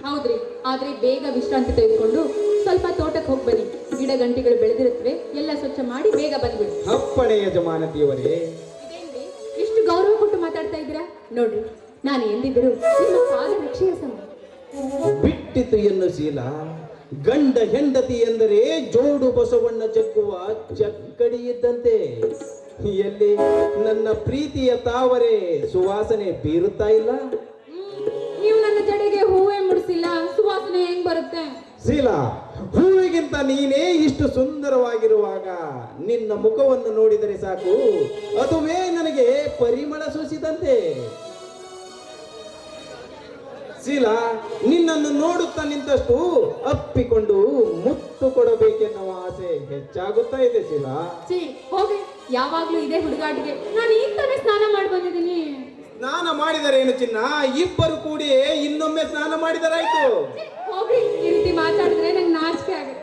ಹೌದ್ರಿ, ಆದ್ರೆ ಬೇಗ ವಿಶ್ರಾಂತಿ ತೆಗೆದುಕೊಂಡು ಸ್ವಲ್ಪ ತೋಟಕ್ಕೆ ಹೋಗಿ ಬನ್ನಿ. ಗಿಡ ಗಂಟಿಗಳು ಬೆಳೆದಿರುತ್ತವೆ, ಎಲ್ಲ ಸ್ವಚ್ಛ ಮಾಡಿ ಬೇಗ ಬಂದ್ಬಿಡಿ. ಅಪ್ಪಣೆ ಯಜಮಾನತಿಯವರೇ. ಇದೇನ್ರಿ ಇಷ್ಟು ಗೌರವ ಕೊಟ್ಟು ಮಾತಾಡ್ತಾ ಇದ್ದೀರಾ? ನೋಡ್ರಿ, ನಾನು ಎಂದಿದ್ದರೂ ನಿಮ್ಮ ಪಾದ ರಕ್ಷೆಯ ಸಮ. ಬಿಟ್ಟಿತು ಎನ್ನು ಶೀಲ, ಗಂಡ ಹೆಂಡತಿ ಎಂದರೆ ಜೋಡು ಬಸವಣ್ಣ ಜಗ್ಗುವ ಚಕ್ಕಡಿ ಇದ್ದಂತೆ. ಎಲ್ಲಿ ನನ್ನ ಪ್ರೀತಿಯ ತಾವರೆ ಸುವಾಸನೆ ಬೀರುತ್ತಾ ಇಲ್ಲ? ನೀವು ನನ್ನ ಜಡೆಗೆ ಹೂವೇ ಮುಡಿಸಿಲ್ಲ, ಸುವಾಸನೆ ಹೆಂಗ್ ಬರುತ್ತೆ? ಶೀಲ, ಹೂವಿಗಿಂತ ನೀನೇ ಇಷ್ಟು ಸುಂದರವಾಗಿರುವಾಗ ನಿನ್ನ ಮುಖವನ್ನು ನೋಡಿದರೆ ಸಾಕು, ಅದುವೇ ನನಗೆ ಪರಿಮಳ ಸೂಸಿದಂತೆ. ಶೀಲ, ನಿನ್ನನ್ನು ನೋಡುತ್ತಾ ನಿಂತಷ್ಟು ಅಪ್ಪಿಕೊಂಡು ಮುತ್ತು ಕೊಡಬೇಕೆನ್ನುವ ಆಸೆ ಹೆಚ್ಚಾಗುತ್ತಾ ಇದೆ. ಶೀಲ, ಹೋಗಿ, ಯಾವಾಗ್ಲೂ ಇದೇ ಹುಡುಗಾಟಿಗೆ. ನಾನು ಈಗ ತಾನೇ ಸ್ನಾನ ಮಾಡಿ ಬಂದಿದ್ದೀನಿ. ಸ್ನಾನ ಮಾಡಿದರೆ ಏನು ಚಿನ್ನ, ಇಬ್ಬರು ಕೂಡಿ ಇನ್ನೊಮ್ಮೆ ಸ್ನಾನ ಮಾಡಿದರಾಯ್ತು. ಹೋಗ್ರಿ, ಈ ರೀತಿ ಮಾತಾಡಿದ್ರೆ ನಂಗೆ ನಾಚಿಕೆ ಆಗುತ್ತೆ.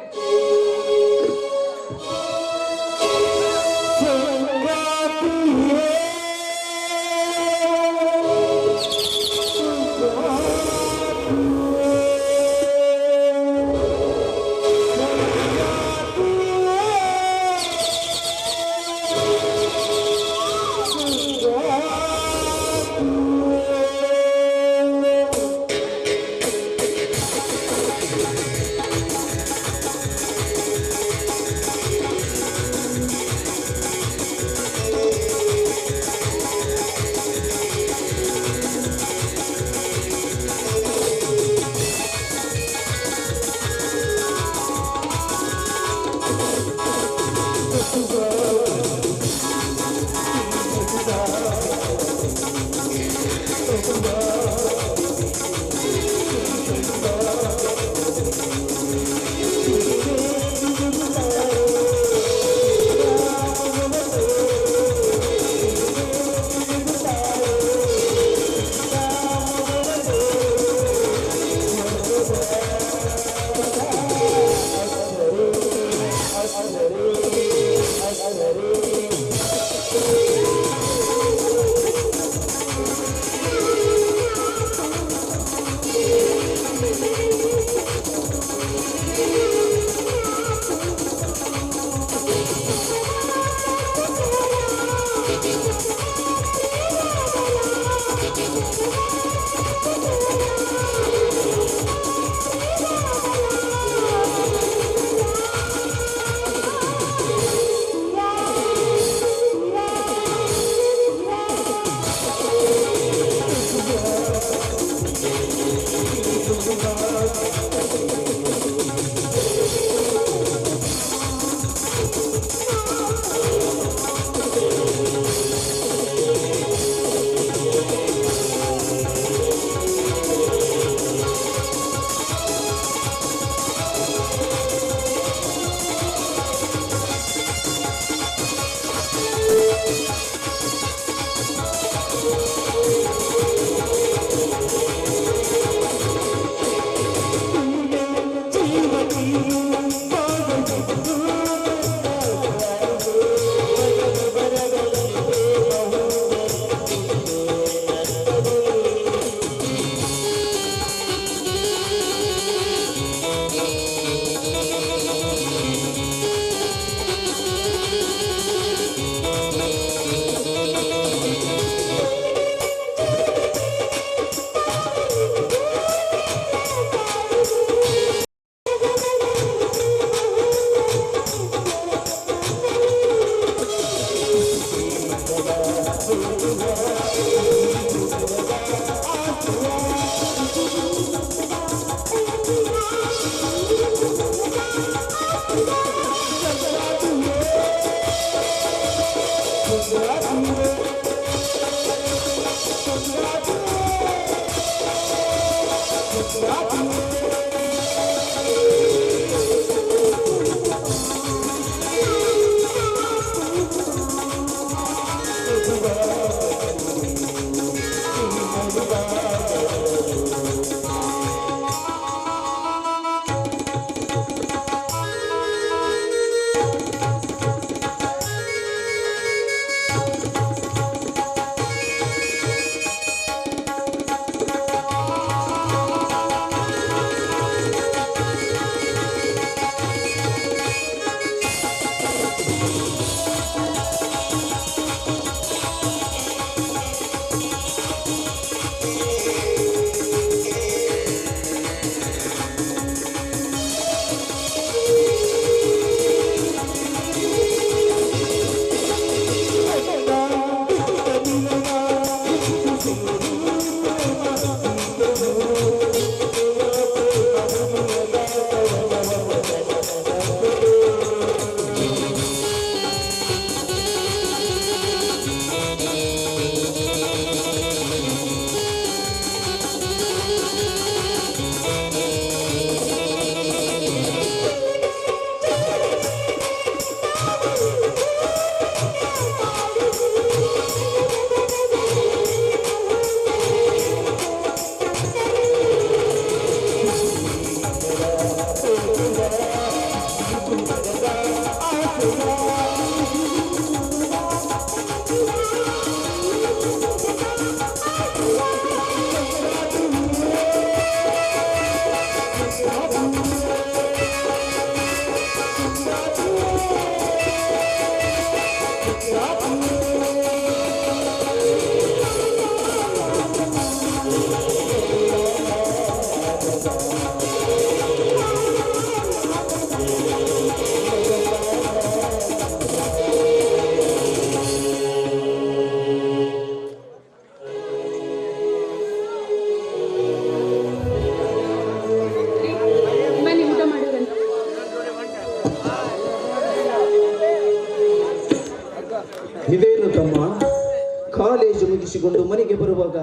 ತೀರಿಸಿಕೊಂಡು ಮನೆಗೆ ಬರುವಾಗ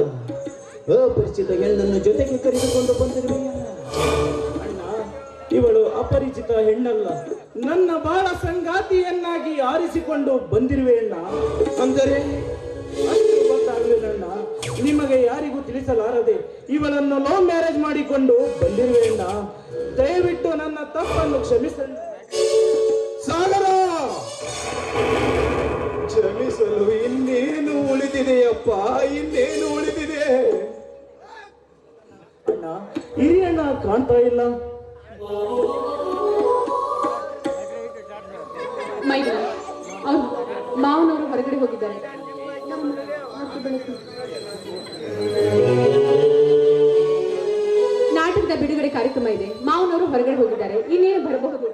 ಅಪರಿಚಿತ ಹೆಣ್ಣನ್ನು ಜೊತೆಗೆ ಕರೆದುಕೊಂಡು ಬಂದಿರುವೆಯಲ್ಲ. ಅಣ್ಣ, ಇವಳು ಅಪರಿಚಿತ ಹೆಣ್ಣಲ್ಲ, ನನ್ನ ಬಾಳ ಸಂಗಾತಿಯನ್ನಾಗಿ ಆರಿಸಿಕೊಂಡು ಬಂದಿರುವೆ ಅಣ್ಣ. ಅಂದರೆ ಅಷ್ಟು ಗೊತ್ತಾಗಲಿಲ್ಲಣ್ಣ, ನಿಮಗೆ ಯಾರಿಗೂ ತಿಳಿಸಲಾರದೆ ಇವಳನ್ನು ಲವ್ ಮ್ಯಾರೇಜ್ ಮಾಡಿಕೊಂಡು ಬಂದಿರುವೆ ಅಣ್ಣ. ದಯವಿಟ್ಟು ನನ್ನ ತಪ್ಪನ್ನು ಕ್ಷಮಿಸಣ್ಣ. ಸಾಗರ, ಕ್ಷಮಿಸಲು ಇನ್ನೇನು ಉಳಿದಿದೆಯಪ್ಪ, ಇನ್ನೇನು ಉಳಿದಿದೆ? ಅಣ್ಣ, ಹಿರಿಯಣ್ಣ ಕಾಣ್ತಾ ಇಲ್ಲ. ಮೈದನ ಅವ್ರು ಮಾವನವರು ಹೊರಗಡೆ ಹೋಗಿದ್ದಾರೆ. ನಾಟಕದ ಬಿಡುಗಡೆ ಕಾರ್ಯಕ್ರಮ ಇದೆ, ಮಾವನವರು ಹೊರಗಡೆ ಹೋಗಿದ್ದಾರೆ, ಇನ್ನೇನು ಬರಬಹುದು.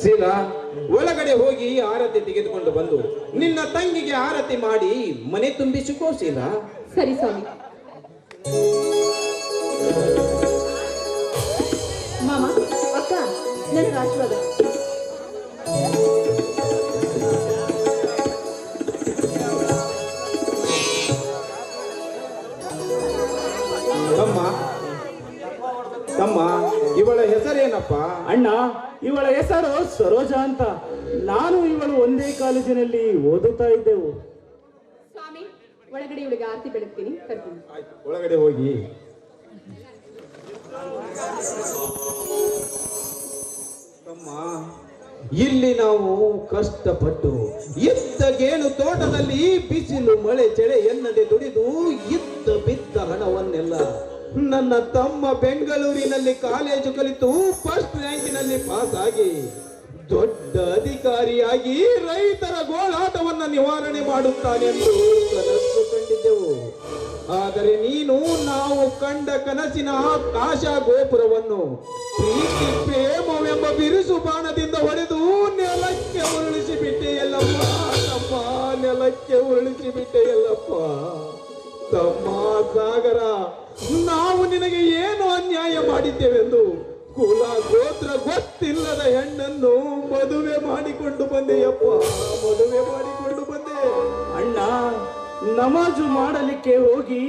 ಶೀಲಾ, ಒಳಗಡೆ ಹೋಗಿ ಆರತಿ ತೆಗೆದುಕೊಂಡು ಬಂದು ನಿನ್ನ ತಂಗಿಗೆ ಆರತಿ ಮಾಡಿ ಮನೆ ತುಂಬಿಸಿಕೋ ಶೀಲಾ. ಸರಿ ಸ್ವಾಮಿ. ಮಾಮ, ಅಕ್ಕ, ನನ್ನ ಆಶೀರ್ವಾದ. ತಮ್ಮ ತಮ್ಮ, ಇವಳ ಹೆಸರೇನಪ್ಪ? ಅಣ್ಣ, ಇವಳ ಹೆಸರು ಸರೋಜಾ ಅಂತ. ನಾನು ಇವಳು ಒಂದೇ ಕಾಲೇಜಿನಲ್ಲಿ ಓದುತ್ತಾ ಇದ್ದೆವು. ಸ್ವಾಮಿ, ಒಳಗಡೆ ಇವಳಿಗೆ ಆರತಿ ಬೆಳಗ್ತೀನಿ, ಕರ್ತೀನಿ. ಆಯ್ತು, ಒಳಗಡೆ ಹೋಗಿ. ತಮ್ಮ, ಇಲ್ಲಿ ನಾವು ಕಷ್ಟಪಟ್ಟು ಇದ್ದ ಗೇಣು ತೋಟದಲ್ಲಿ ಬಿಸಿಲು ಮಳೆ ಚಳಿ ಎನ್ನದೆ ದುಡಿದು ಇದ್ದ ಬಿದ್ದ ಹಣವನ್ನೆಲ್ಲ ನನ್ನ ತಮ್ಮ ಬೆಂಗಳೂರಿನಲ್ಲಿ ಕಾಲೇಜು ಕಲಿತು ಫಸ್ಟ್ ರ್ಯಾಂಕಿನಲ್ಲಿ ಪಾಸ್ ಆಗಿ ದೊಡ್ಡ ಅಧಿಕಾರಿಯಾಗಿ ರೈತರ ಗೋಳಾಟವನ್ನ ನಿವಾರಣೆ ಮಾಡುತ್ತಾನೆಂದು ಕನಸು ಕಂಡಿದ್ದೆವು. ಆದರೆ ನೀನು ನಾವು ಕಂಡ ಕನಸಿನ ಆಶಾ ಗೋಪುರವನ್ನು ಪ್ರೀತಿ ಪ್ರೇಮವೆಂಬ ಬಿರುಸು ಬಾಣದಿಂದ ಹೊಡೆದು ನೆಲಕ್ಕೆ ಉರುಳಿಸಿ ಬಿಟ್ಟೆಯಲ್ಲಪ್ಪ. ತಮ್ಮ, ನೆಲಕ್ಕೆ ಉರುಳಿಸಿ ಬಿಟ್ಟೆಯಲ್ಲಪ್ಪ. ತಮ್ಮ ಸಾಗರ, ನಾವು ನಿನಗೆ ಏನು ಅನ್ಯಾಯ ಮಾಡಿದ್ದೇವೆಂದು ಕುಲ ಗೋತ್ರ ಗೊತ್ತಿಲ್ಲದ ಹೆಣ್ಣನ್ನು ಮದುವೆ ಮಾಡಿಕೊಂಡು ಬಂದೆಯಪ್ಪ, ಮದುವೆ ಮಾಡಿಕೊಂಡು ಬಂದೆ. ಅಣ್ಣ, ನಮಾಜು ಮಾಡಲಿಕ್ಕೆ ಹೋಗಿ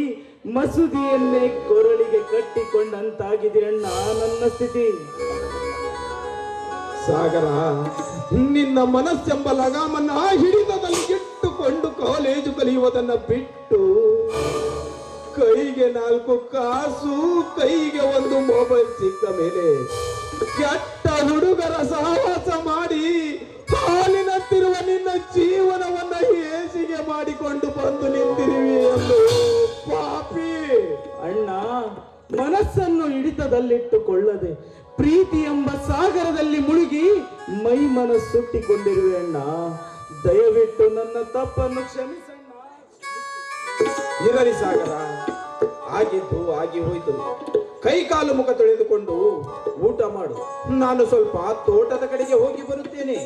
ಮಸೂದಿಯನ್ನೇ ಕೊರಳಿಗೆ ಕಟ್ಟಿಕೊಂಡಂತಾಗಿದೆ ಅಣ್ಣ ನನ್ನ ಸ್ಥಿತಿ. ಸಾಗರ, ನಿನ್ನ ಮನಸ್ಸೆಂಬ ಲಗಾಮನ್ನ ಹಿಡಿತದಲ್ಲಿ ಇಟ್ಟುಕೊಂಡು ಕಾಲೇಜು ಕಲಿಯುವುದನ್ನ ಬಿಟ್ಟು ಕೈಗೆ 4 ಕಾಸು, ಕೈಗೆ ಒಂದು ಮೊಬೈಲ್ ಸಿಕ್ಕ ಮೇಲೆ ಕೆಟ್ಟ ಹುಡುಗರ ಸಹವಾಸ ಮಾಡಿ ಹಾಲಿನಂತಿರುವ ನಿನ್ನ ಜೀವನವನ್ನ ಹೇಸಿಗೆ ಮಾಡಿಕೊಂಡು ಬಂದು ನಿಂತಿರುವಿ ಎಂದು ಪಾಪಿ. ಅಣ್ಣ, ಮನಸ್ಸನ್ನು ಹಿಡಿತದಲ್ಲಿಟ್ಟುಕೊಳ್ಳದೆ ಪ್ರೀತಿ ಎಂಬ ಸಾಗರದಲ್ಲಿ ಮುಳುಗಿ ಮೈ ಮನಸ್ಸುಟ್ಟಿಕೊಂಡಿರುವೆ ಅಣ್ಣ. ದಯವಿಟ್ಟು ನನ್ನ ತಪ್ಪನ್ನು ಕ್ಷಮಿಸಣ್ಣ. ಇರಲಿ ಸಾಗರ, ಆಗಿದ್ದು ಆಗಿ ಹೋಯ್ತು. ಕೈ ಕಾಲು ಮುಖ ತೊಳೆದುಕೊಂಡು ಊಟ ಮಾಡು. ನಾನು ಸ್ವಲ್ಪ ತೋಟದ ಕಡೆಗೆ ಹೋಗಿ ಬರುತ್ತೇನೆ.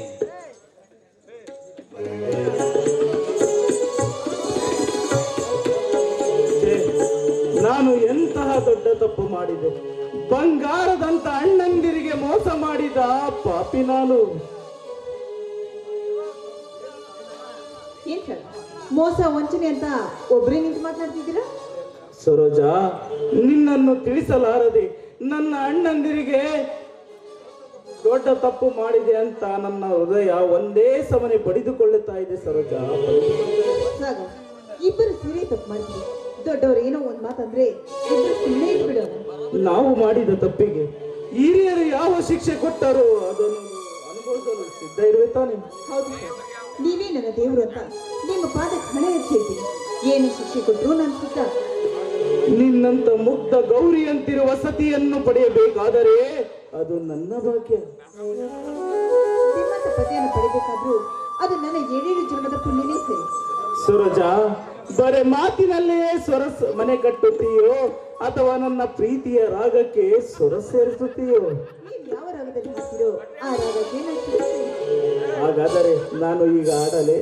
ನಾನು ಎಂತಹ ದೊಡ್ಡ ತಪ್ಪು ಮಾಡಿದೆ. ಬಂಗಾರದಂತ ಅಣ್ಣಂದಿರಿಗೆ ಮೋಸ ಮಾಡಿದ ಪಾಪಿ ನಾನು. ಏನ್ ಸರ್, ಮೋಸ ವಂಚನೆ ಅಂತ ಒಬ್ಬರೇ ನಿಂತು ಮಾತನಾಡ್ತಿದ್ದೀರಾ? ಸರೋಜಾ, ನಿನ್ನನ್ನು ತಿಳಿಸಲಾರದೆ ನನ್ನ ಅಣ್ಣಂದಿರಿಗೆ ದೊಡ್ಡ ತಪ್ಪು ಮಾಡಿದೆ ಅಂತ ನನ್ನ ಹೃದಯ ಒಂದೇ ಸಮನೆ ಬಡಿದುಕೊಳ್ಳುತ್ತಾ ಇದೆ ಸರೋಜಾ. ಸಾಗ, ಇಬ್ಬರು ಸೀರೆ ತಪ್ಪು ಮಾಡ್ತೀವಿ. ದೊಡ್ಡವರು ಏನೋ ಒಂದ್ ಮಾತಂದ್ರೆ ಇಬ್ಬರು ಸುಮ್ಮನೆ ಇಟ್ಬಿಡೋಣ. ನಾವು ಮಾಡಿದ ತಪ್ಪಿಗೆ ಹಿರಿಯರು ಯಾವ ಶಿಕ್ಷೆ ಕೊಟ್ಟರೋ ಅದನ್ನು ಅನುಭವಿಸಲು ಸಿದ್ಧ ಇರುವೆ ತಾನೆ? ಹೌದು ಸರ್, ನೀವೇ ನನ್ನ ದೇವರು ಅಂತ ನಿಮ್ಮ ಪಾದಕ್ಕೆ ಹಣೆ ಎತ್ತಿ ಹೇಳ್ತೀನಿ. ಏನು ಶಿಕ್ಷೆ ಕೊಟ್ಟರು ನಾನು ಸಿದ್ಧ. ನಿನ್ನಂತ ಮುಗ್ಧ ಗೌರಿಯಂತಿರುವ ಸತಿಯನ್ನು ಪಡೆಯಬೇಕಾದರೆ ಅದು ನನ್ನ ಭಾಗ್ಯ. ನಿಮ್ಮಂತ ಪತಿಯನ್ನು ಪಡೆಯಬೇಕಾದ್ರೂ ಅದು ನನ್ನ 7 ಜನ್ಮದ ಪುಣ್ಯನೇ ಸರಿ. ಸರೋಜಾ, ಬರೇ ಮಾತಿನಲ್ಲೇ ಮನೆ ಕಟ್ಟುತ್ತೀಯೋ ಅಥವಾ ನನ್ನ ಪ್ರೀತಿಯ ರಾಗಕ್ಕೆ ಸ್ವರ ಸೇರಿಸುತ್ತೀಯೋ? ನೀವು ಯಾವ ರಾಗದಲ್ಲಿ ಹಾಕ್ತೀರೋ ಆ ರಾಗಕ್ಕೆ ನಾನು ಸೇರಿಸ್ತೇನೆ. ಹಾಗಾದರೆ ನಾನು ಈಗ ಆಡಲೇ?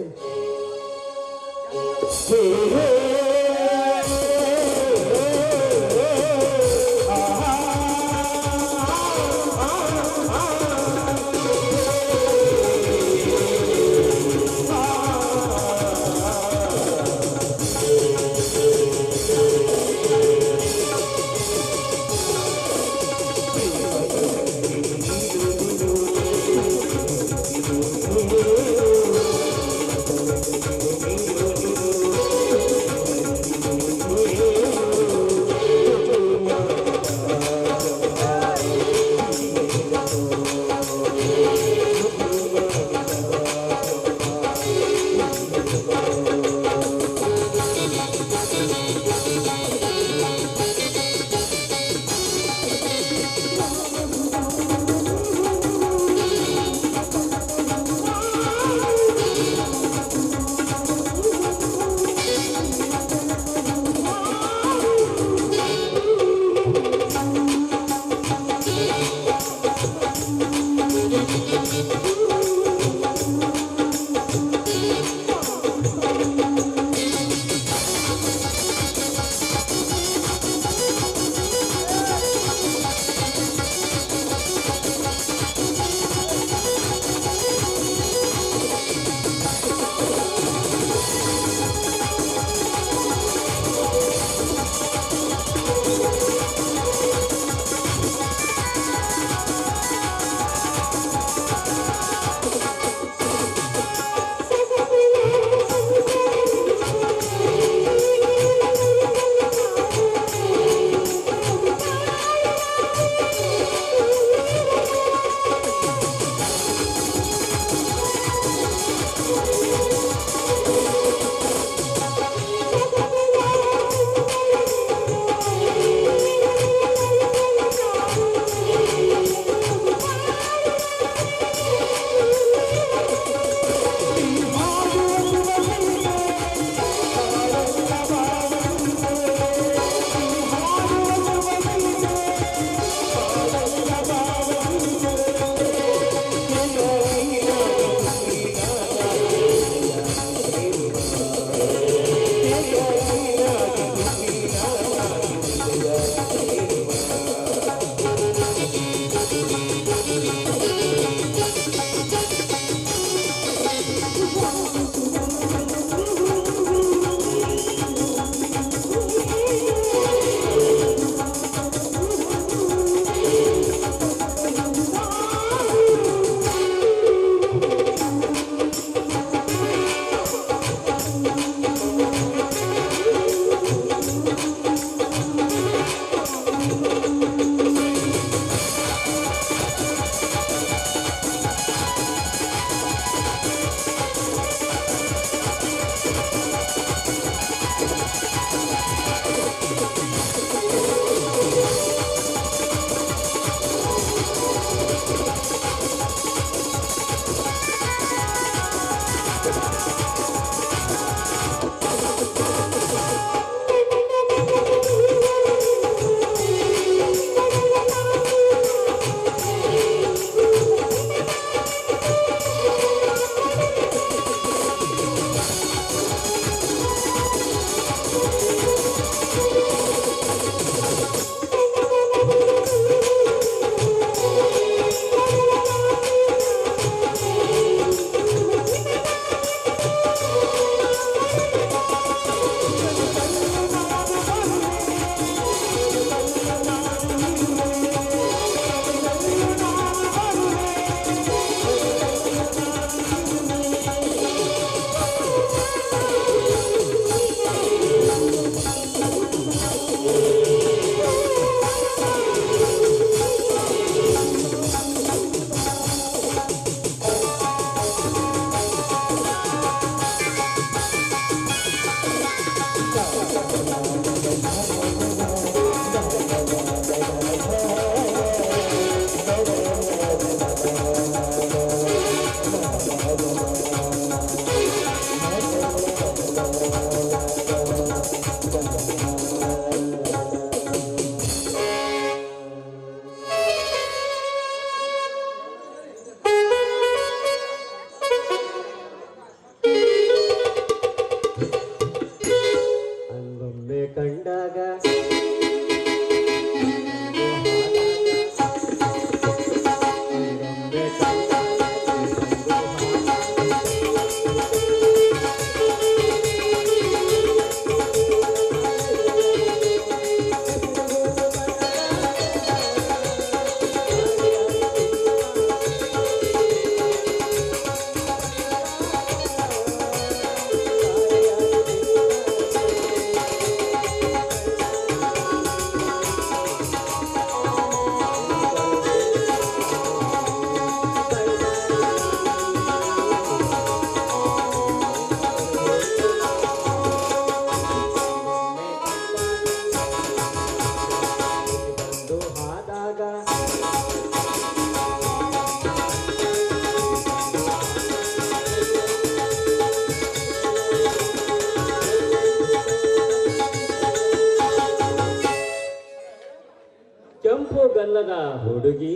ಕೆಂಪು ಗಲ್ಲದ ಹುಡುಗಿ,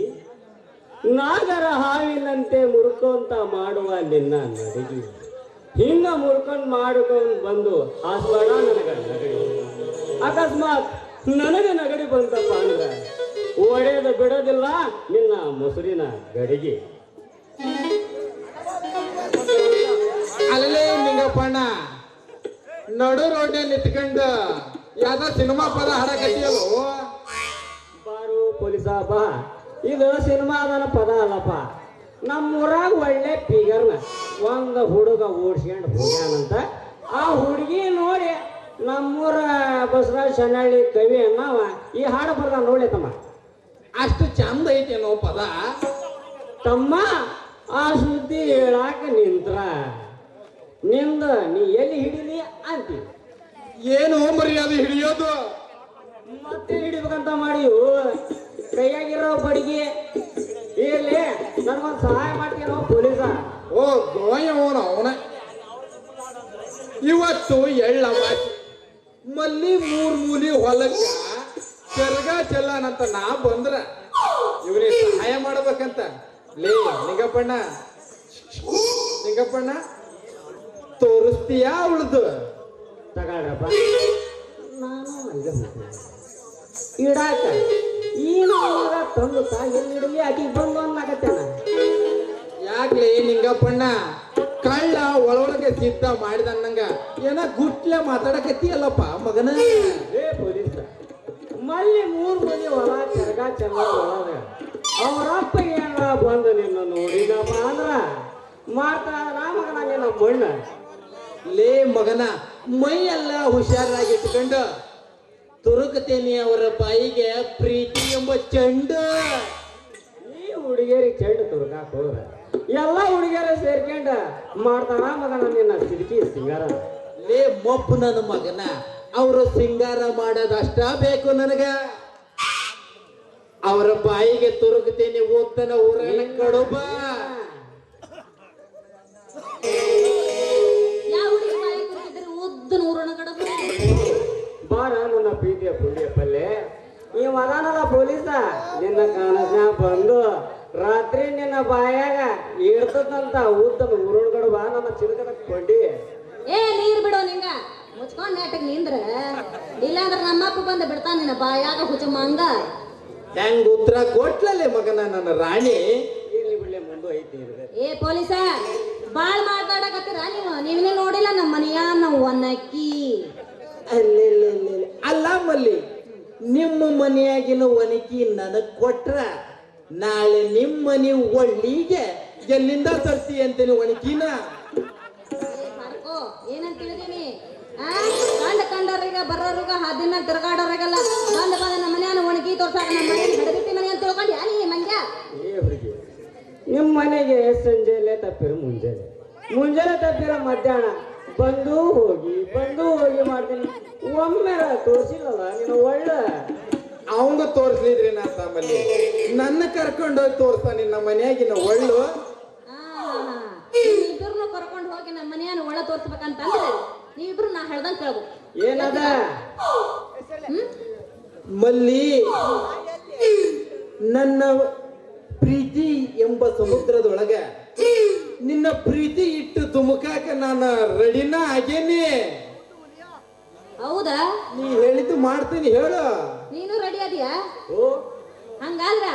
ನಾಗರ ಹಾವಿನಂತೆ ಮುರ್ಕೊಂತ ಮಾಡುವ ನಿನ್ನ ನಡಿಗೆ, ಹಿಂಗ ಮುರ್ಕೊಂಡ್ ಮಾಡ್ಕೊಂಡ್ ಬಂದು ಹಾಸ್ಬೇಡ ನನಗ ನಗಡಿ. ಅಕಸ್ಮಾತ್ ನನಗೆ ನಗಡಿ ಬಂತಪ್ಪ ಅಂದ್ರ ಒಡೆದು ಬಿಡೋದಿಲ್ಲ ನಿನ್ನ ಮೊಸರಿನ ಗಡಿಗೆ. ಅಲ್ಲೇ ನಿಂಗಪ್ಪಣ್ಣ ನಡು ರೋಡ್ನಲ್ಲಿ ನಿಂತ್ಕೊಂಡು ಯಾವ್ದೋ ಸಿನಿಮಾ ಪದ ಹಾಡಕತ್ತಿಯಲ್ಲೋ. ಬಾರು ಪೊಲೀಸ ಬಾ, ಇದು ಸಿನಿಮಾದನ ಪದ ಅಲ್ಲಪ್ಪ. ನಮ್ಮೂರಾಗ ಒಳ್ಳೆ ಫಿಗರ್ನ ಒಂದು ಹುಡುಗ ಓಡಿಸ್ಕೊಂಡು ಹೋಗ್ಯಾನಂತ. ಆ ಹುಡುಗಿ ನೋಡಿ ನಮ್ಮೂರ ಬಸವರಾಜ ಶನಹಳ್ಳಿ ಕವಿ ಅನ್ನವ ಈ ಹಾಡು ಬರ್ದ ನೋಡ್ಲಿ ತಮ್ಮ. ಅಷ್ಟು ಚಂದ ಐತೇನೋ ಪದ. ತಮ್ಮ ಆ ಸುದ್ದಿ ಹೇಳಾಕ ನಿಂತ್ರ ನಿಂದ ನೀ ಎಲ್ಲಿ ಹಿಡೀಲಿ ಅಂತಿ. ಏನು ಮರ್ಯಾದೆ ಹಿಡಿಯೋದು? ಮತ್ತೆ ಹಿಡಿಬೇಕಂತ ಮಾಡಿವು ಕೈಯಾಗಿರೋ ಬಡಿಗೆ ಇರ್ಲಿ, ನನಗೊಂದು ಸಹಾಯ ಮಾಡ್ತೀನೋ ಪೊಲೀಸ. ಓ ಗೋಯವನು ಅವನ. ಇವತ್ತು ಎಳ್ಳವಾಸಿ ಮಲ್ಲಿ ಮೂಲಿ ಹೊಲಕ್ಕ ಚರ್ಗ ಚೆಲ್ಲನಂತ ನಾ ಬಂದ್ರ ಇವ್ರಿಗೆ ಸಹಾಯ ಮಾಡ್ಬೇಕಂತ. ಲೇ ನಿಂಗಪ್ಪಣ್ಣ, ನಿಂಗಪ್ಪಣ್ಣ ತೋರಿಸ್ತೀಯಾ ಉಳ್ದು? ತಗಾಡಪ್ಪ, ನಾನು ಅಲ್ಲಿಗೆ ಹೋಗ್ತೀನಿ ಇಡಾಕ. ಏನು ತಂದು ಎಲ್ಲಿ ಇಡಲಿ ಆಕಿಗೆ ಬಂದು ಅನ್ನಾಕತ್ತೇನ. ಯಾಕ್ಲೇ ನಿಂಗಪ್ಪಣ್ಣ ಕಳ್ಳ ಒಳೊಳಗೆ ಸಿದ್ಧ ಮಾಡಿದನ್ನಂಗ ಏನ ಗುಟ್ಲೆ ಮಾತಾಡಕತ್ತೀಯಲ್ಲಪ್ಪ ಮಗನ. ಏ ಪೊಲೀಸ, ಮಲ್ಲಿ ಮೂಲಿ ಹೊಲ ಚರ್ಗ ಚೆಲ್ಲ ಒಳಗ ಅವರಪ್ಪ ಏನ ಬಂದು ನಿನ್ನ ನೋಡಿದಪ್ಪ ಅಂದ್ರ ಮಾಡ್ತಾರ ಮಗನ ನಿನ್ನ ಮಣ್ಣ. ಲೇ ಮಗನ ಮೈ ಎಲ್ಲ ಹುಷಾರಾಗಿಟ್ಕೊಂಡು ತುರುಕತೇನಿ ಅವರ ಬಾಯಿಗೆ ಪ್ರೀತಿ ಎಂಬ ಚೆಂಡು. ಈ ಹುಡುಗಿಯರಿಗೆ ಚೆಂಡು ತುರ್ಕಾಕ ಹೋದ್ರ ಎಲ್ಲ ಹುಡುಗಿಯರ ಸೇರ್ಕೊಂಡ ಮಾಡ್ತಾರ ಮಗನ ನಿನ್ನ ಸಿರಿಕಿ ಸಿಂಗಾರ. ಲೇ ಮೊಬ್ಬು ನನ್ನ ಮಗನ, ಅವರು ಸಿಂಗಾರ ಮಾಡೋದಷ್ಟ ಬೇಕು ನನಗ. ಅವರ ಬಾಯಿಗೆ ತುರುಕತೇನಿ ಹೋಗ್ತಾನ ಊರನ್ನ ಕಡುಬ. ಯಾವ ಹುಡುಗಿ ಬಾಯಿ ಕುರಿತಿದ್ರೆ ಉದ್ದ ನೂರಣ ಕಡಬ. ಬಾರ ನನ್ನ ಪ್ರೀತಿಯ ಪುಂಡಿಯ ಪಲ್ಲೆ, ಈ ಮಗನಲ್ಲ ಪೊಲೀಸ ನಿನ್ನ ಕಾಣಸ್ನ ಬಂದು ರಾತ್ರಿ ನಿನ್ನ ಬಾಯಾಗ ಇರ್ತದಂತ ಉದ್ದ ಉರುಳ್ಗಡು ಬಾ ನನ್ನ ಚಿಲಕದ ಕೊಂಡಿ. ಏ ನೀರ್ ಬಿಡೋ ನಿಂಗ ಮುಚ್ಕೊಂಡ್ ನೆಟ್ಟಗ್ ನಿಂದ್ರ, ಇಲ್ಲಾಂದ್ರ ನಮ್ಮಪ್ಪ ಬಂದು ಬಿಡ್ತಾನ ನಿನ್ನ ಬಾಯಾಗ ಹುಚ್ಚಮ್ಮಂಗ. ಹೆಂಗ್ ಉತ್ತರ ಕೊಟ್ಲಲ್ಲೇ ಮಗನ ನನ್ನ ರಾಣಿ. ಇರ್ಲಿ ಬಿಡ್ಲೆ, ಮುಂದೆ ಐತಿ ಇರ್ಬೇಕು. ಏ ಪೊಲೀಸ ಬಾಳ್ ಮಾತಾಡಕತ್ತೀರ ನೀವು? ನೀವೇ ನೋಡಿಲ್ಲ ನಮ್ಮ ಮನೆಯ ನಾವು ಒನ್ನಕ್ಕಿ. ಅಲ್ಲ ಮಲ್ಲಿ, ನಿಮ್ಮ ಮನೆಯಾಗಿನ ಒನಕಿ ನನಗ್ ಕೊಟ್ರ ನಾಳೆ ನಿಮ್ಮ ಮನೆ ಒಳ್ಳಿಗೆ ಎಲ್ಲಿಂದ ತರ್ತಿ ಅಂತೀನಿ ಒಣಕಿನ. ಬರ್ಕೋ ಏನಂತ ತಿಳಿದೀನಿ? ಕಂಡವ್ರಿಗ ಬರೋರಿಗ ದಿನ ತಿರ್ಗಾಡೋರಿಗೆಲ್ಲ ಬಂದ ನಮ್ಮ ಮನೆಯನ್ನ ಒಣಗಿ ತೋರ್ಸಾಕ ನಮ್ಮ ಮನೆ ಹಡಗಟ್ಟಿ ಮನೆ ಅಂತ ತಿಳ್ಕೊಂಡು ಯಾರಿ ಮಂಜ. ಏ ಹುಡುಗಿ, ನಿಮ್ಮ ಮನೆಗೆ ಸಂಜೆಲೆ ತಪ್ಪಿರ ಮುಂಜಾನೆ, ಮುಂಜಾನೆ ತಪ್ಪಿರ ಮಧ್ಯಾಹ್ನ, ಬಂದು ಹೋಗಿ ಮಾಡ್ತೀನಿ. ಒಮ್ಮೆ ತೋರಿಸಿಲ್ಲಲ್ಲ ನೀನು ಒಳ್ಳೆ. ಅವಂಗ ತೋರಿಸ್ಲಿದ್ರಿ ನಾ ತಮ್ಮಲ್ಲಿ ನನ್ನ ಕರ್ಕೊಂಡೋಗಿ ತೋರ್ಸ್ತಾ ನಿನ್ನ ಮನೆಯಾಗಿನ ಒಳ್ಳು. ನೀವಿಬ್ರು ಕರ್ಕೊಂಡು ಹೋಗಿ ನಮ್ಮ ಮನೆಯನ್ನ ಒಳ ತೋರ್ಸ್ಬೇಕಂತಂದ್ರೆ ನೀವಿಬ್ರು ನಾ ಹೇಳ್ದಂಗ ಕೇಳ್ಬೇಕು. ಏನದ ಮಲ್ಲಿ, ನನ್ನ ಪ್ರೀತಿ ಎಂಬ ಸಮುದ್ರದೊಳಗ ನಿನ್ನ ಪ್ರೀತಿ ಇಟ್ಟು ಧುಮುಕಾಕ ನಾನು ರೆಡಿನ ಆಗೇನಿ. ಹೌದಾ? ನೀ ಹೇಳಿದ್ದು ಮಾಡ್ತೀನಿ, ಹೇಳು. ನೀನು ರೆಡಿ ಅದೀಯಾ? ಓ, ಹಂಗಾದ್ರ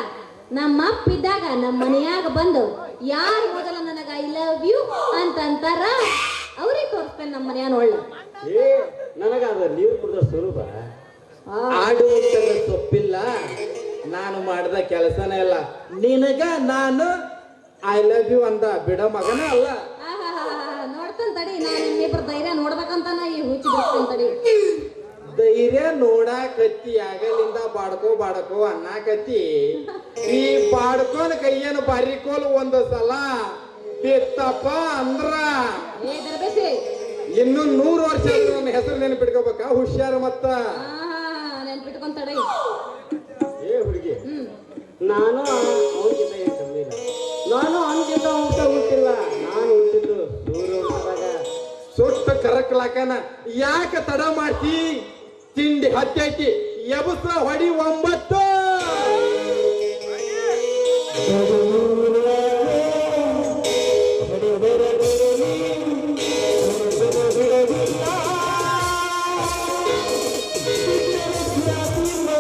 ನಮ್ಮ ಅಪ್ಪ ಇದ್ದಾಗ ನಮ್ಮ ಮನೆಯಾಗ ಬಂದು ಯಾರು ಮೊದಲ ನನಗ ಐ ಲವ್ ಯು ಅಂತ ಅಂತಾರ ಅವ್ರಿಗೆ ತೋರಿಸ್ತೇನೆ ನಮ್ಮ ಮನೆಯನ್ನ ಒಳ್ಳೆ. ಏ ನನಗ ಅದ ನೀರು ಕುಡಿದ ಸುಲಭ. ಆಡುವಂತದ ಸೊಪ್ಪಿಲ್ಲ, ನಾನು ಮಾಡಿದ ಕೆಲಸನೇ ಇಲ್ಲ. ನಿನಗ ನಾನು ಐ ಲವ್ ಯು ಅಂದ ಬಿಡ ಮಗನ ಅಲ್ಲ. ನೋಡ್ತಾನ ತಡಿ, ನಾನು ನಿಮ್ಮಿಬ್ರು ಧೈರ್ಯ ನೋಡ್ಬೇಕಂತ ಈ ಹುಚ್ಚಿ ಬಿಡ್ತೇನೆ ತಡಿ. ಧೈರ್ಯ ನೋಡಾಕತ್ತಿ, ಆಗಲಿಂದ ಬಾಡ್ಕೋ ಅನ್ನಕತ್ತಿ. ಈ ಬಾಡ್ಕೋನ ಕೈಯೇನು ಬಾರಿಕೋಲು ಒಂದು ಸಲ ಬಿತ್ತಪ್ಪ ಅಂದ್ರ ಏ ದರ್ಬೇಸಿ, ಇನ್ನು 100 ವರ್ಷ ನನ್ನ ಹೆಸರು ನೆನಪಿಟ್ಕೋಬೇಕ. ಹುಷಾರು ಮತ್ತ ನೆನ್ಪಿಟ್ಕೊಂಡ್ ತಡಿ. ಏ ಹುಡುಗಿ, ನಾನು ಅವನಿಗಿಂತ ಏನು ಕಮ್ಮಿ ಇಲ್ಲ. ನಾನು ಅವನಿಗಿಂತ ಹುಟ್ಟಿಲ್ಲ. ನಾನು ಹುಟ್ಟಿದ್ದು ಸೂರ್ಯ ಹುಟ್ಟಿದಾಗ. ಸುಟ್ಟು ಕರಕ್ಲಾಕನ ಯಾಕೆ ತಡ ಮಾಡ್ತಿ? ತಿಂಡಿ ಹತ್ತೈತಿ, ಎಬಸ ಹೊಡಿ 9. Thank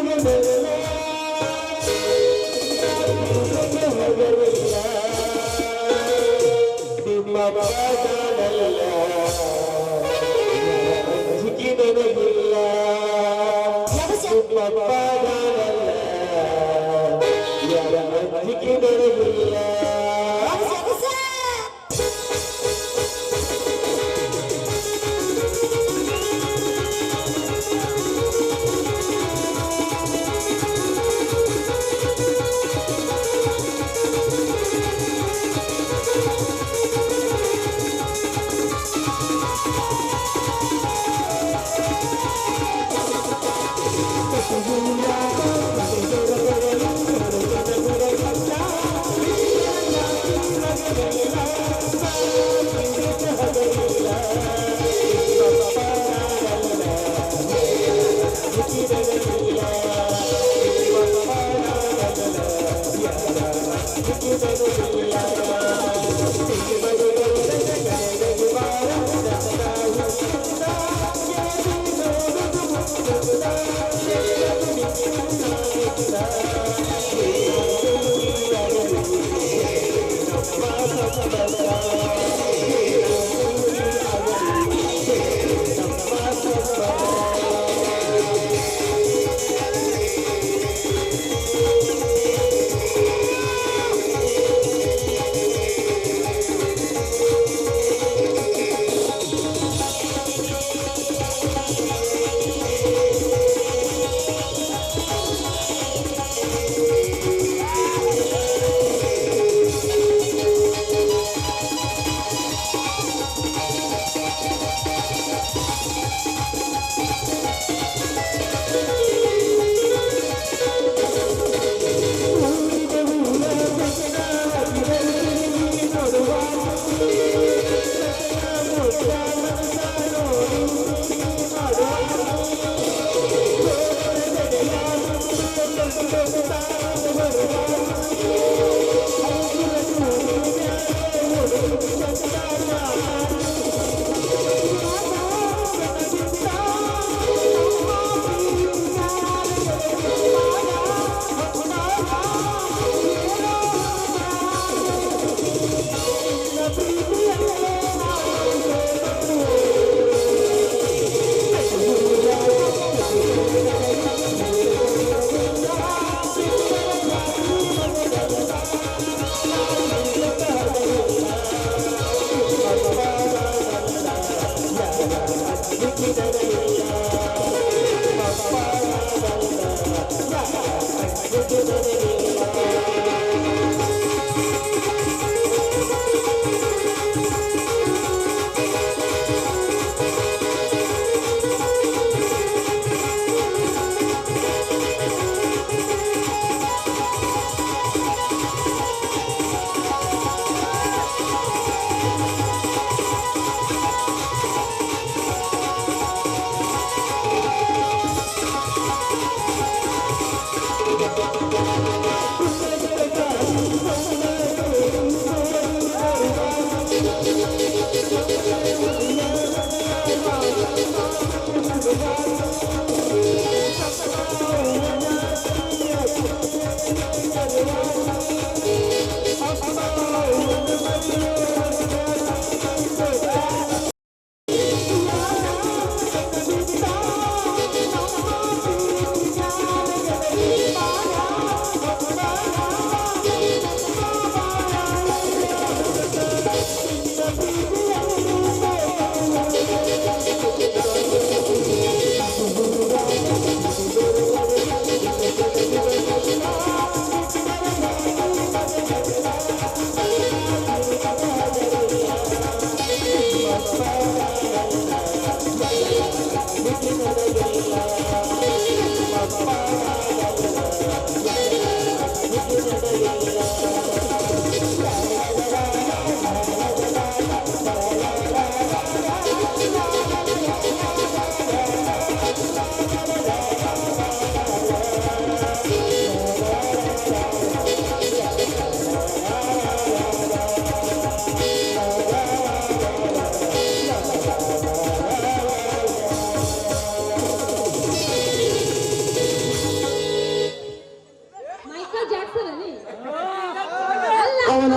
you.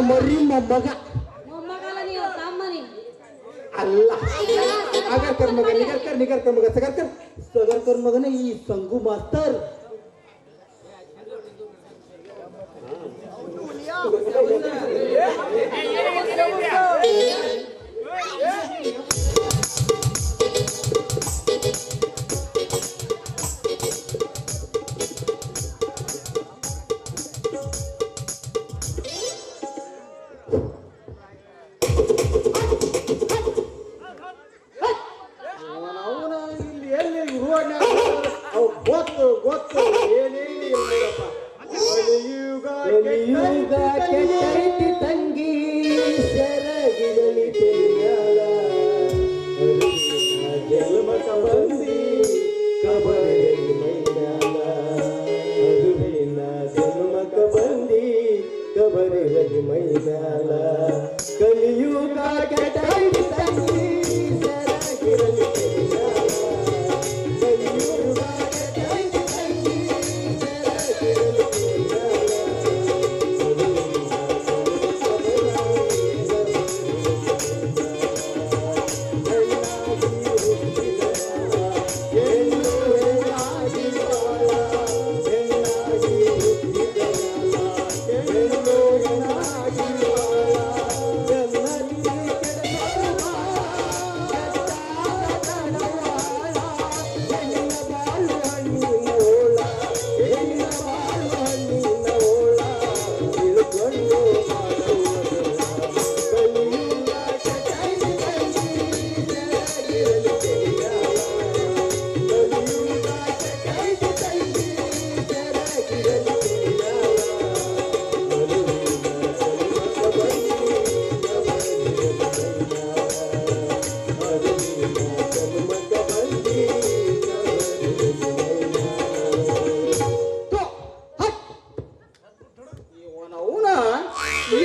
ಮರಿ ಮೊಮ್ಮಗ ಮೊಮ್ಮಗಲ್ಲ ನೀವು ತಮ್ಮನಿ ಅಲ್ಲ ಅಗರ್ಕರ್ ಮಗ ನಿಗರ್ಕರ್ ಮಗ ಸಗರ್ಕರ್ ಮಗನೇ ಈ ಸಂಗು ಮಾಸ್ತರ್. ಗೊತ್ತು ಏನೇನು ಕೆಟ್ಟೈತಿ ತಂಗಿ ಸರಗಿರಲಿ ತಿಳಿಯಾಲ ಜನ್ಮಕ ಬಂದಿ ಕಬರಗಿ ಮೈಯಾಲ ಅದುವಿನ ಜನ್ಮಕ ಬಂದಿ ಕಬರಗಿ ಮೈಯಾಲ ಕಲಿಯುಗ ಕೆಟ್ಟೈತಿ ತಂಗಿ ಸರಗಿರಲಿ ತಿಳಿಯಾಲ ಕಲಿಯುಗ ಕೆಟ್ಟೈತಿ ತಂಗಿ ಸರಗಿರಲಿ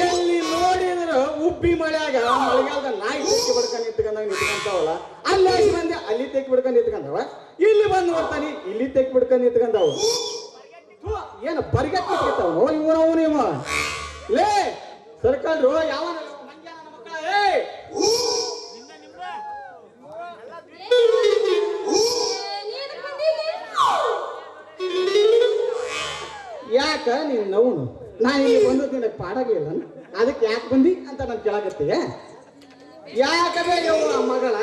ಎಲ್ಲಿ ನೋಡಿದ್ರ ಉಬ್ಬಿ ಮಳ್ಯಾಗ ಮಳೆಗಾಲದ ನಾಯಿ ತೆಕ್ಕಿ ಬಡ್ಕೊಂಡು ನಿಂತ್ಕೊಂಡಾವಲ್ಲ ಅಲ್ಲಿ ಮಂದಿ ಅಲ್ಲಿ ತೆಕ್ಕಿ ಬಿಡ್ಕೊಂಡು ನಿಂತ್ಕೊಂಡವ ಇಲ್ಲಿ ಬಂದು ನೋಡ್ತಾನಿ ಇಲ್ಲಿ ತೆಕ್ಕಿ ಬಿಡ್ಕೊಂಡು ನಿಂತ್ಕೊಂಡಾವ ಏನು ಬರ್ಗಟ್ಟಿರ್ತಾವ ಇವನವನು ಇವ ಲೇ ಸರ್ಕಲ್ರು ಯಾವ ಯಾಕ ನೀನ್ ನವನು ನಾನು ಇಲ್ಲಿ ಬಂದು ನಿನಗೆ ಪಾಡಾಗೆ ಇಲ್ಲ ಅದಕ್ಕೆ ಯಾಕೆ ಬಂದಿ ಅಂತ ನಾನು ಕೇಳಾಕತ್ತೀಯ ಯಾಕಂದ್ರೆ ಯವ್ವ ಮಗಳ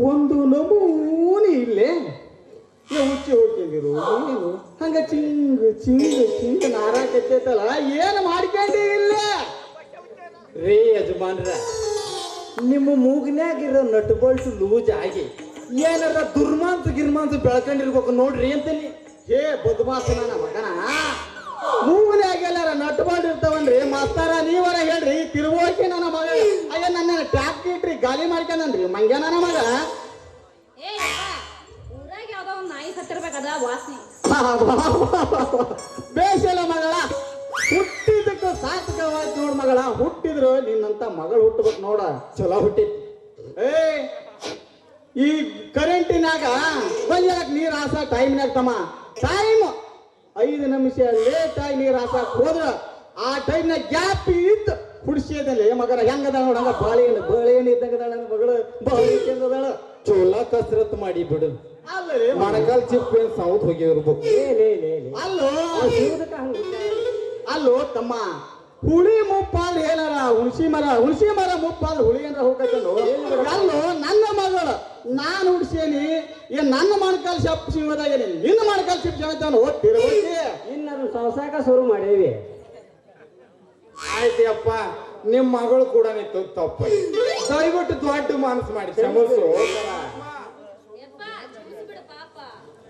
ಒಂದು ನಮೂನಿ ಇಲ್ಲೇ ಹುಚ್ಚಿ ಹೋಗ್ತಿದ್ರು ಏನು ಹಂಗ ಚಿಂಗ ನಾರಾಕತ್ತೈತಲ್ಲ ಏನು ಮಾಡ್ಕೊಂಡಿ ಇಲ್ಲ ರೇ ಯಜಮಾನ್ರ ನಿಮ್ಮ ಮೂಗ್ನ್ಯಾಗಿರೋ ನಟ್ ಬೋಲ್ಟ್ ಲೂಜ್ ಆಗಿ ಏನಾರ ಗಿರ್ಮಾನ್ಸ ಬೆಳ್ಕೊಂಡಿರ್ಬೇಕು ನೋಡ್ರಿ ಅಂತೀನಿ ಹೇ ಬದ್ಮಾಸ ನನ್ನ ಮಗನ ಮೂಗ್ನ್ಯಾಗ ಎಲ್ಲಾರ ನಟ್ ಬೋಲ್ಟ್ ಇರ್ತಾವನ್ರಿ ಮಾಸ್ತಾರ ನೀವರ ಹೇಳ್ರಿ ತಿರುಗೋಕೆ ನನ್ನ ಮಗ ಅಯ್ಯ ನನ್ನ ಟ್ಯಾಕ್ ಇಟ್ರಿ ಗಾಲಿ ಮಾಡ್ಕೊಂಡ್ರಿ ಮಂಗ್ಯ ನನ್ನ ಮಗ ಊರಾಗ ಯಾವ್ದೋ ಒಂದು ನಾಯಿ ಸತ್ತಿರ್ಬೇಕದ ವಾಸನೆ ಬೇಷಲ್ಲ ಮಗಳ ಹುಟ್ಟಿದಕ್ಕೆ ಸಾರ್ಥಕವಾಯ್ತು ನೋಡ್ ಮಗಳ ಹುಟ್ಟಿದ್ರು ನಿನ್ನಂತ ಮಗಳು ಹುಟ್ಟಬೇಕು ನೋಡ ಚಲೋ ಹುಟ್ಟಿತ್ ಈ ಕರೆಂಟಿನಾಗ ಬೈಯಕ್ ನೀರ್ ಹಾಸ ಟೈಮ್ನಾಗ ತಮ್ಮ ಟೈಮ್ 5 ನಿಮಿಷ ಲೇಟ್ ಆಗಿ ನೀರ್ ಹಾಸಕ್ ಹೋದ್ರ ಆ ಟೈಮ್ನಾಗ ಗ್ಯಾಪ್ ಇತ್ತು ಹುಡ್ಸಿದಲ್ಲಿ ಮಗನ ಹೆಂಗದ ನೋಡ ಹಂಗ ಬಾಳೆಹಣ್ಣು ಇದ್ದಂಗದಾಳ ಮಗಳು ಬಾಳೆಹಣ್ಣದಾಳ ಚೋಲ ಕಸರತ್ ಮಾಡಿ ಬಿಡು ಅಲ್ಲೇ ಮಣಕಾಲ್ ಚಿಪ್ ಏನ್ ಸೌತ್ ಹೋಗಿ ಇರ್ಬೇಕು ಅಲ್ಲೋ ತಮ್ಮ ಹುಳಿ ಮುಪ್ಪಾಲ್ ಏನಾರ ಹುಣಸಿ ಮರ ಮುಪ್ಪಾಲ್ ಹುಳಿ ಏನಾರ ಹೋಗತ್ತಲ್ಲೋ ಅಲ್ಲೋ ನನ್ನ ಮಗಳು ನಾನು ಹುಡ್ಸೇನಿ ಏನ್ ನನ್ನ ಮಣಕಾಲ್ ಶಪ್ ಸಿಂಹದಾಗೇನಿ ನಿನ್ನ ಮಣಕಾಲ್ ಚಿಪ್ ಸಿಂಹತಾನು ಓದ್ತಿರೋಕೆ ಇನ್ನದು ಸಂಸಾಕ ಶುರು ಮಾಡೇವಿ ಆಯ್ತಪ್ಪ ನಿಮ್ ಮಗಳು ಕೂಡ ನಿಂತು ತಪ್ಪ ದಯವಿಟ್ಟು ದೊಡ್ಡ ಮನಸ್ಸು ಮಾಡಿ ಕ್ಷಮಿಸು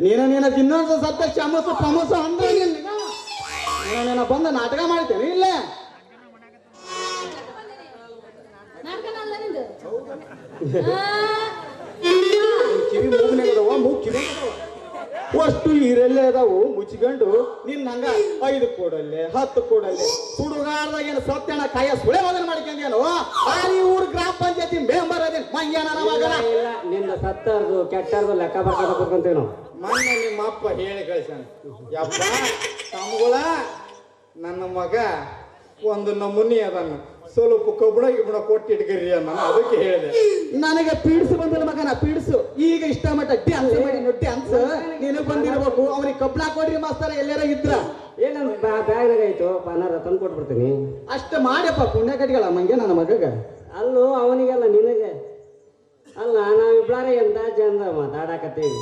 ನೀನ ಇನ್ನೊಂದು ಸತ್ತ ಕ್ಷಮಸು ಅಂದ್ರೆ ನೀನ ಬಂದ ನಾಟಕ ಮಾಡ್ತೇನೆ ಇಲ್ಲ ಕಿವಿ ಮೂಗ್ನಾಗದವ ಕಿವಿ ಅಷ್ಟು ಇರಲ್ಲೇ ಅದಾವು ಮುಚ್ಕೊಂಡು ನಿನ್ನ ಹಂಗ 5 ಕೊಡಲ್ಲೇ 10 ಕೊಡಲ್ಲೇ ಸುಡುಗಾಡ್ದಾಗ ಏನು ಸತ್ಯಣ ಕಾಯ ಸುಳೆ ಮಗನ ಮಾಡ್ಕೊಂಡೇನು ಬಾರಿ ಊರ್ ಗ್ರಾಮ ಪಂಚಾಯತಿ ಮೆಂಬರ್ ಅದೇನು ಮಂಗ್ಯಾನ ಮಗನ ನಿಂದ ಸತ್ತರ್ದು ಕೆಟ್ಟರ್ದು ಲೆಕ್ಕ ಬರ್ಕೊಂಡ ಕೂತ್ಕೊಂತೀವಿ ನಾವು ಮೊನ್ನೆ ನಿಮ್ಮ ಅಪ್ಪ ಹೇಳಿ ಕಳ್ಸಾನ ಯಪ್ಪ ತಮ್ಮಗಳ ನನ್ನ ಮಗ ಒಂದು ನಮೂನಿ ಅದನ್ನ ಸ್ವಲ್ಪ ಕಬ್ಬಣ ಗಿಬ್ಬಣ ಕೊಟ್ಟಿಟ್ಕರಿ ನಾನು ಅದಕ್ಕೆ ಹೇಳಿದೆ. ನನಗೆ ಪೀಡ್ಸು ಬಂದಿಲ್ಲ ಮಗನ ಪೀಡ್ಸು. ಈಗ ಇಷ್ಟ ಮಟ್ಟ ಡ್ಯಾನ್ಸ್ ಮಾಡಿ ನೊಟ್ಟಿ ಅನ್ಸ ನೀನು ಬಂದಿರ್ಬೇಕು. ಅವ್ರಿಗೆ ಕಬ್ಬಣ ಕೊಡ್ರಿ ಮಾಸ್ತರ ಎಲ್ಲಾರ ಇದ್ರ ಏನಂತ ಬ್ಯಾಗ್ನಾಗ ಐತು ಪಾನಾರ ತಂದು ಕೊಟ್ಬಿಡ್ತೀನಿ. ಅಷ್ಟ ಮಾಡ್ಯಪ್ಪ ಪುಣ್ಯ ಕಟ್ಗಳ ಮಂಗೆ ನನ್ನ ಮಗಗ. ಅಲ್ಲೂ ಅವನಿಗೆಲ್ಲ ನಿನಗೆ ಅಲ್ಲ ನಾವಿಬ್ಳಾರೆ ಎಂತ ಚಂದ ಮಾತಾಡಕತ್ತೀವಿ.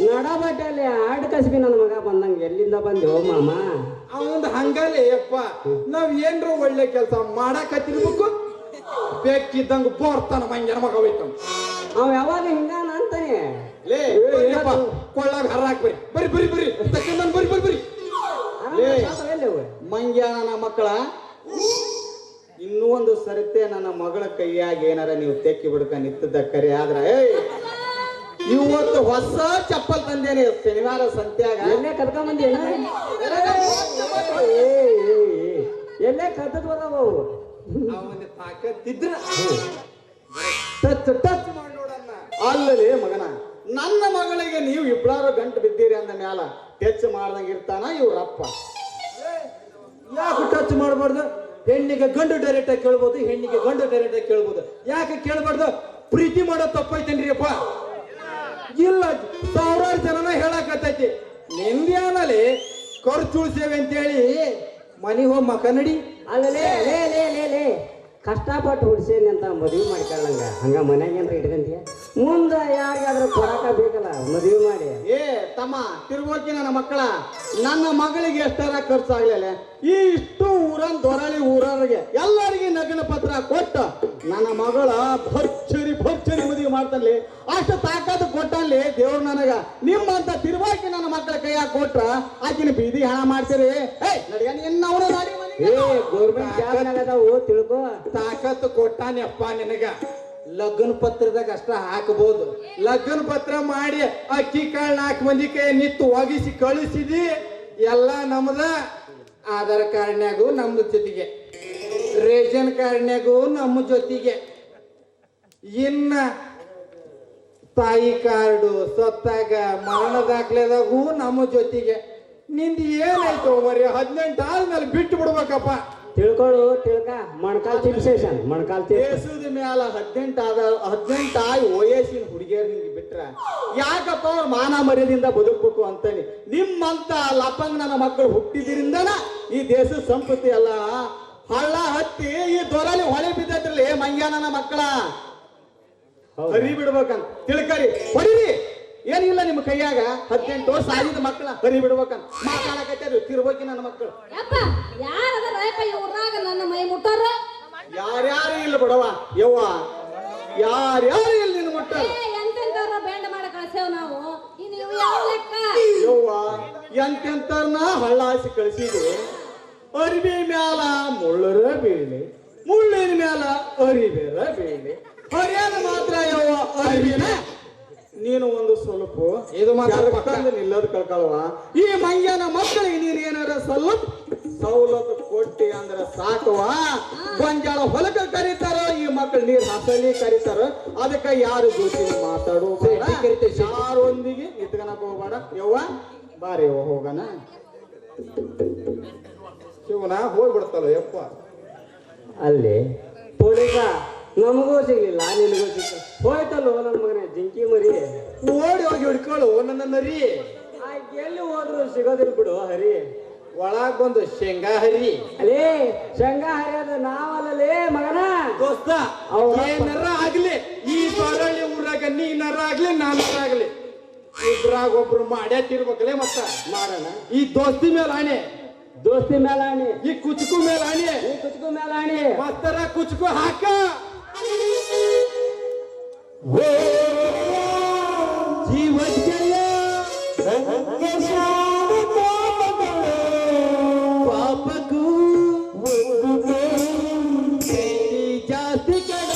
ನಡಬಟ್ಟಲ್ಲಿ ಆಡ್ ಕಸ್ಬಿ ನನ್ನ ಮಗ ಬಂದಂಗೆ ಎಲ್ಲಿಂದ ಬಂದೆವು ಮಾಮ? ಅವಂದ್ ಹಂಗಲೇ ಯಪ್ಪ, ನಾವ್ ಏನ್ರ ಒಳ್ಳೆ ಕೆಲಸ ಮಾಡಕತ್ತಿರ್ಬೇಕು, ಬೇಕಿದ್ದಂಗ ಬೋರ್ತಾನ ಮಂಗ್ಯನ ಮಗ ಹೋಯ್ತಾನ. ಅವ ಯಾವಾಗ ಹಿಂಗಾನ ಅಂತಾನೆ. ಲೇ ಯಪ್ಪ ಕೊಳ್ಳಾಗ ಹರ ಹಾಕ್ಬರಿ, ಬರಿ ಬರಿ ಬರಿ ತಕ್ಕಂದನ್ ಬರಿ ಬರಿ ಬರಿ. ಮಂಗ್ಯ ನನ್ನ ಮಕ್ಕಳ, ಇನ್ನೂ ಒಂದು ಸರಿತೆ ನನ್ನ ಮಗಳ ಕೈಯಾಗ ಏನಾರ ನೀವು ತೆಕ್ಕಿ ಬಿಡ್ಕ ನಿಂತದ ಕರೆ ಆದ್ರ ಇವತ್ತು ಹೊಸ ಚಪ್ಪಲ್ ತಂದೇನೆ ಶನಿವಾರ ಸಂತ್ಯಾಗ. ಎಲ್ಲೇ ಕರ್ಕೊಂಡ್ ಬಂದೇನ? ಎಲ್ಲೇ ಕದ್ದದ್ ಬದಾವ ಅವು. ಅವನ ತಾಕತ್ತಿದ್ರ ಟಚ್ ಟಚ್ ಮಾಡಿ ನೋಡನ್ನ. ಅಲ್ಲಲೇ ಮಗನ, ನನ್ನ ಮಗಳಿಗೆ ನೀವು ಇಬ್ಬರಾರು ಗಂಟು ಬಿದ್ದೀರಿ ಅಂದ ಮ್ಯಾಲ ಟಚ್ ಮಾಡ್ದಂಗ ಇರ್ತಾನ ಇವ್ರಪ್ಪ. ಯಾಕೆ ಟಚ್ ಮಾಡಬಾರ್ದು? ಹೆಣ್ಣಿಗೆ ಗಂಡು ಡೈರೆಕ್ಟ್ ಆಗಿ ಕೇಳ್ಬೋದು, ಹೆಣ್ಣಿಗೆ ಗಂಡು ಡೈರೆಕ್ಟ್ ಆಗಿ ಕೇಳ್ಬೋದು. ಯಾಕೆ ಕೇಳಬಾರ್ದು? ಪ್ರೀತಿ ಮಾಡೋ ತಪ್ಪೈತೇನ್ರಿ ಅಪ್ಪ? ಇಲ್ಲ, ಸಾವಿರಾರು ಜನನ ಹೇಳಕತ್ತೈತಿ. ನಿಂದ್ಯಾನಲ್ಲಿ ಖರ್ಚು ಉಳಿಸೇವೆ ಅಂತೇಳಿ ಮನೆ ಹೋಗಿ ಮಕ ನಡಿ. ಅಲ್ಲಲೇ ಲೇ ಲೇ ಲೇ ಲೇ ಕಷ್ಟಪಟ್ಟು ಹುಡ್ಸೇನಿ ಅಂತ ಮದುವೆ ಮಾಡ್ಕೊಳ್ಳಂಗ ಹಂಗ ಮನ್ಯಾಗೇನ್ರ ಇಟ್ಕಂತೀಯ? ಮುಂದ ಯಾರಿಗಾದ್ರೂ ಕೊಡಕ ಬೇಕಲ್ಲ ಮದುವೆ ಮಾಡಿ. ಏ ತಮ್ಮ ತಿರುಗೋಕಿ ನನ್ನ ಮಕ್ಕಳ, ನನ್ನ ಮಗಳಿಗೆ ಎಷ್ಟಾರ ಖರ್ಚಾಗ್ಲಿಲ್ಲ ಇಷ್ಟು ಊರನ್ ದೊರಳಿ ಊರವ್ರಿಗೆ ಎಲ್ಲರಿಗೆ ನಗನ ಪತ್ರ ಕೊಟ್ಟ ನನ್ನ ಮಗಳ ಭರ್ಚರಿ ಭರ್ಚರಿ ಮದುವೆ ಮಾಡ್ತಾನಲ್ಲಿ. ಅಷ್ಟು ತಾಕತ್ತು ಕೊಟ್ಟಲ್ಲಿ ದೇವ್ರು ನನಗ. ನಿಮ್ಮಂತ ತಿರುವಾಕಿ ನನ್ನ ಮಕ್ಕಳ ಕೈಯಾಗ ಕೊಟ್ರ ಆಕಿನ ಬೀದಿ ಹಣ ಮಾಡ್ತೀರಿ. ಏಯ್ ನಡಿಯ ನಿನ್ನವನು ನಾಡಿ ಏ ಗೌರ್ಮೆಂಟ್ ಜಾಬ್ನಾಗ ಅದಾವು ತಿಳ್ಕೊ. ತಾಕತ್ತು ಕೊಟ್ಟಾನಪ್ಪ ನಿನಗ. ಲಗ್ನ ಪತ್ರದಾಗ ಅಷ್ಟ ಹಾಕಬಹುದು. ಲಗ್ನ ಪತ್ರ ಮಾಡಿ ಅಕ್ಕಿ ಕಾಳು 4 ಮಂದಿ ಕೈ ನಿತ್ತು ಒಗಿಸಿ ಕಳಿಸಿದಿ, ಎಲ್ಲ ನಮ್ದ. ಆಧಾರ್ ಕಾರ್ಡ್ನ್ಯಾಗು ನಮ್ದು ಜೊತೆಗೆ, ರೇಷನ್ ಕಾರ್ಡ್ನ್ಯಾಗು ನಮ್ಮ ಜೊತೆಗೆ, ಇನ್ನ ತಾಯಿ ಕಾರ್ಡು ಸತ್ತಾಗ ಮರಣ ದಾಖಲೆದಾಗೂ ನಮ್ಮ ಜೊತೆಗೆ. ನಿಂದ ಏನಾಯ್ತು ಮರಿ? 18 ಆದ್ಮೇಲೆ ಬಿಟ್ಟು ಬಿಡ್ಬೇಕಪ್ಪ. ತಿಳ್ಕೊಳ್ಳು ತಿಳ್ಕ. ಮೊಣಕಾಲ್ ಚಿಪ್ಸೇಷನ್ ಮೊಣಕಾಲ್ ದೇಶದ ಮ್ಯಾಲ 18 ಆಗಿ ವಯಸ್ಸಿನ ಹುಡುಗಿಯರ್ ನಿಂಗೆ ಬಿಟ್ರ ಯಾಕಪ್ಪ ಅವ್ರ ಮಾನ ಮರ್ಯಾದಿಂದ ಬದುಕ್ಬೇಕು ಅಂತಾನೆ. ನಿಮ್ಮಂತ ಲಪಂಗ್ ನನ್ನ ಮಕ್ಕಳು ಹುಟ್ಟಿದ್ರಿಂದನ ಈ ದೇಶದ ಸಂಪತ್ತಿ ಎಲ್ಲ ಹಳ್ಳ ಹತ್ತಿ ಈ ದೊರಲಿ ಹೊಳೆ ಬಿದ್ದದ್ರಲ್ಲಿ ಮಂಗ್ಯ ನನ್ನ ಮಕ್ಕಳ ಹರಿ ಬಿಡ್ಬೇಕಂತ ತಿಳ್ಕರಿ. ಹೊಡಿರಿ, ಏನಿಲ್ಲ ನಿಮ್ಮ ಕೈಯಾಗ. 18 ವರ್ಷ ಆಗಿದ ಮಕ್ಕಳ ಹರಿ ಬಿಡ್ಬೇಕಂತ ಮಾತಾಡಕತ್ತಾರ ತಿರ್ಬೋಕಿ ನನ್ನ ಮಕ್ಕಳು. ಯಪ್ಪ ಯಾರದ ರಾಯಪ್ಪ ಇವ್ರಾಗ ನನ್ನ ಮೈ ಮುಟ್ಟಾರ? ಯಾರ್ಯಾರು ಇಲ್ಲ ಬಿಡವ ಯವ್ವ, ಯಾರ್ಯಾರು ಇಲ್ಲ ನಿನ್ನ ಮುಟ್ಟಾರ. ಎಂತೆಂತವ್ರ ಬೇಂಡ ಮಾಡಿ ಕಳ್ಸೇವ್ ನಾವು. ಇನ್ನು ಇವು ಯಾವ ಲೆಕ್ಕ? ಯವ್ವ ಎಂತೆಂತರ್ನ ಹಳ್ಳ ಹಾಸಿ ಕಳಿಸಿದ್ವಿ. ಅರಿವಿ ಮ್ಯಾಲ ಮುಳ್ಳರ ಬೀಳಿ, ಮುಳ್ಳಿನ ಮ್ಯಾಲ ಅರಿಬೇರ ಬೀಳಿ, ಹರಿಯಾದ ಮಾತ್ರ ಯವ್ವ ಅರಿವಿನ. ನೀನು ಒಂದು ಸ್ವಲ್ಪ ಇದು ಮಾತ್ರ ನಿಲ್ಲದ್ ಕಳ್ಕಲ್ವ. ಈ ಮಂಗ್ಯನ ಮಕ್ಕಳಿಗೆ ನೀನು ಏನಾರ ಸ್ವಲ್ಪ ಸವಲತ್ತು ಕೊಟ್ಟಿ ಅಂದ್ರೆ ಸಾಕುವ. ಗೊಂಜಾಳ ಹೊಲಕ ಕರೀತಾರ, ಈ ಮಕ್ಕಳು ನೀರ್ ಹಸಲಿ ಕರೀತಾರ. ಅದಕ್ಕೆ ಯಾರು ಜೊತೆ ಮಾತಾಡೋ ಯಾರೊಂದಿಗೆ ನಿತ್ಕನಕ್ ಹೋಗ್ಬೇಡ ಯವ್ವ. ಬಾರಿ ಯವ್ವ ಹೋಗಣ. ಶಿವನ ಹೋಗ್ಬಿಡ್ತಲ್ಲ ಯಪ್ಪ. ಅಲ್ಲಿ ಪೊಲೀಸ ನಮಗೂ ಸಿಗ್ಲಿಲ್ಲ, ನಿನಗೂ ಸಿಗ್ಲಿಲ್ಲ. ಹೋಯ್ತಲ್ಲೋ ನನ್ನ ಮಗನೇ ಜಿಂಕಿ ಮರಿ. ಓಡಿ ಹೋಗಿ ಹಿಡ್ಕೊಳ್ಳು ನನ್ನ ನರಿ. ಎಲ್ಲಿ ಹೋದ್ರು ಸಿಗೋದಿಲ್ಲ ಬಿಡು ಹರಿ. ಒಳಗ್ ಬಂದು ಶೇಂಗಾ ಹರಿ. ಅಲೇ ಶೇಂಗಾ ಹರಿಯೋದು ನಾವಲ್ಲಲೇ ಮಗನ. ದೋಸ್ತ ಏನಾರ ಆಗ್ಲಿ, ಈ ಸೊರಳಿ ಊರಾಗ ನೀನಾರ ಆಗ್ಲಿ ನಾನಾರ ಆಗ್ಲಿ, ಇದ್ರಾಗ ಒಬ್ರು ಮಾಡ್ಯಾ ತಿರ್ಬೇಕಲೇ. ಮತ್ತ ಮಾಡೋಣ. ಈ ದೋಸ್ತಿ ಮೇಲೆ ಆಣೆ, ದೋಸ್ತಿ ಮೇಲೆ ಆಣಿ, ಈ ಕುಚುಕು ಮೇಲೆ ಆಣೆ, ಈ ಕುಚುಕು ಮೇಲೆ ಆಣಿ. ಮಸ್ತರ ಕುಚುಕು ಹಾಕ. ಜೀವಜಯ ಪಾಪಕ್ಕೂ ಜಾಸ್ತಿ ಕಡ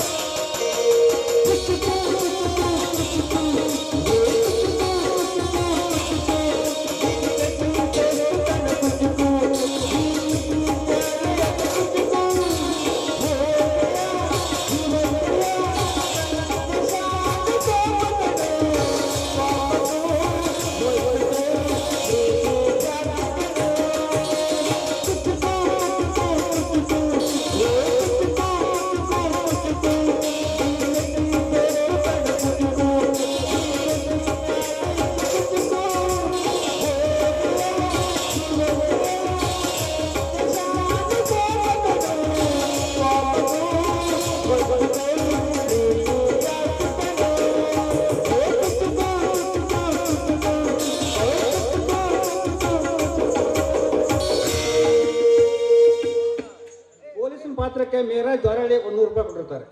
ಮಾತ್ರಕ್ಕೆ ಮೇರ ಜ್ವರಡಿ 100 ರೂಪಾಯಿ ಕೊಟ್ಟಿರ್ತಾರೆ.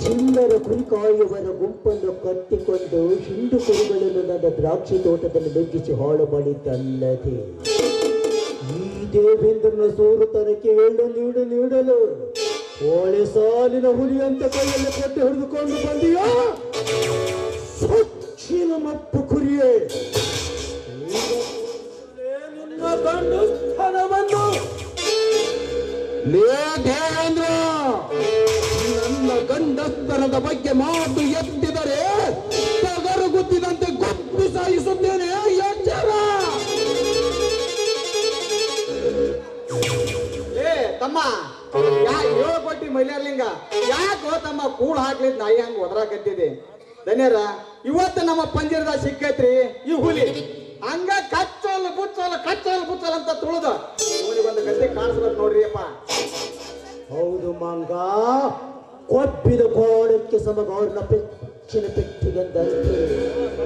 ಚಿಲ್ಲರ ಕುರಿಕಾಯುವರ ಗುಂಪನ್ನು ಕಟ್ಟಿಕೊಂಡು ಹಿಂಡು ಕುರಿಗಳನ್ನು ನನ್ನ ದ್ರಾಕ್ಷಿ ತೋಟದಲ್ಲಿ ನುಗ್ಗಿಸಿ ಹಾಳು ಮಾಡಿದ್ದಲ್ಲದೆ ಈ ದೇವೇಂದ್ರನ ಸೂರುತನಕ್ಕೆ ನೀಡಲು ಓಳೆ ಸಾಲಿನ ಹುಲಿಯಂತ ಕೈಯಲ್ಲಿ ಕೊಟ್ಟು ಹಿಡಿದುಕೊಂಡು ಬಂದಿಯೋ ಸಚ್ಚಿನ ಮಪ್ಪು ಕುರಿಯೇ ನಿನ್ನ ಗಂಡು ಸ್ಥಾನವನ್ನು ದೇವೇಂದ್ರ ನನ್ನ ಗಂಡಸ್ತನದ ಬಗ್ಗೆ ಮಾತು ಎತ್ತಿದರೆ ತಗರುಗುತ್ತಿದಂತೆ ಗೊತ್ತು ಸಾಯಿಸುತ್ತೇನೆ. ಎಚ್ಚರ. ತಮ್ಮ ಹೇಳ್ಕೊಟ್ಟಿ ಮೈಲಾರ್ಲಿಂಗ ಯಾಕೋ ತಮ್ಮ ಕೂಳ್ ಹಾಕ್ಲಿದ್ ನಾಯಿ ಹಂಗ ಒದರಾಕತ್ತಿದೆ. ಧನ್ಯರ ಇವತ್ತು ನಮ್ಮ ಪಂಜರದ ಸಿಕ್ಕೈತ್ರಿ ಈ ಹುಲಿ ಹಂಗ ಕಚ್ಚೋಲ್ ಬುಚ್ಚೋಲ್ ಅಂತ ತುಳಿದ ಒಂದು ಗದ್ದೆ ಕಾಣಿಸ್ಬೇಕು ನೋಡ್ರಿ ಅಪ್ಪ. ಹೌದು ಮಂಗ, ಕೊಬ್ಬಿದ ಕೋಣಕ್ಕೆ ಸಮಗೌರನ ಪೆಚ್ಚಿನ ಪೆಟ್ಟಿಗಂದಂತೆ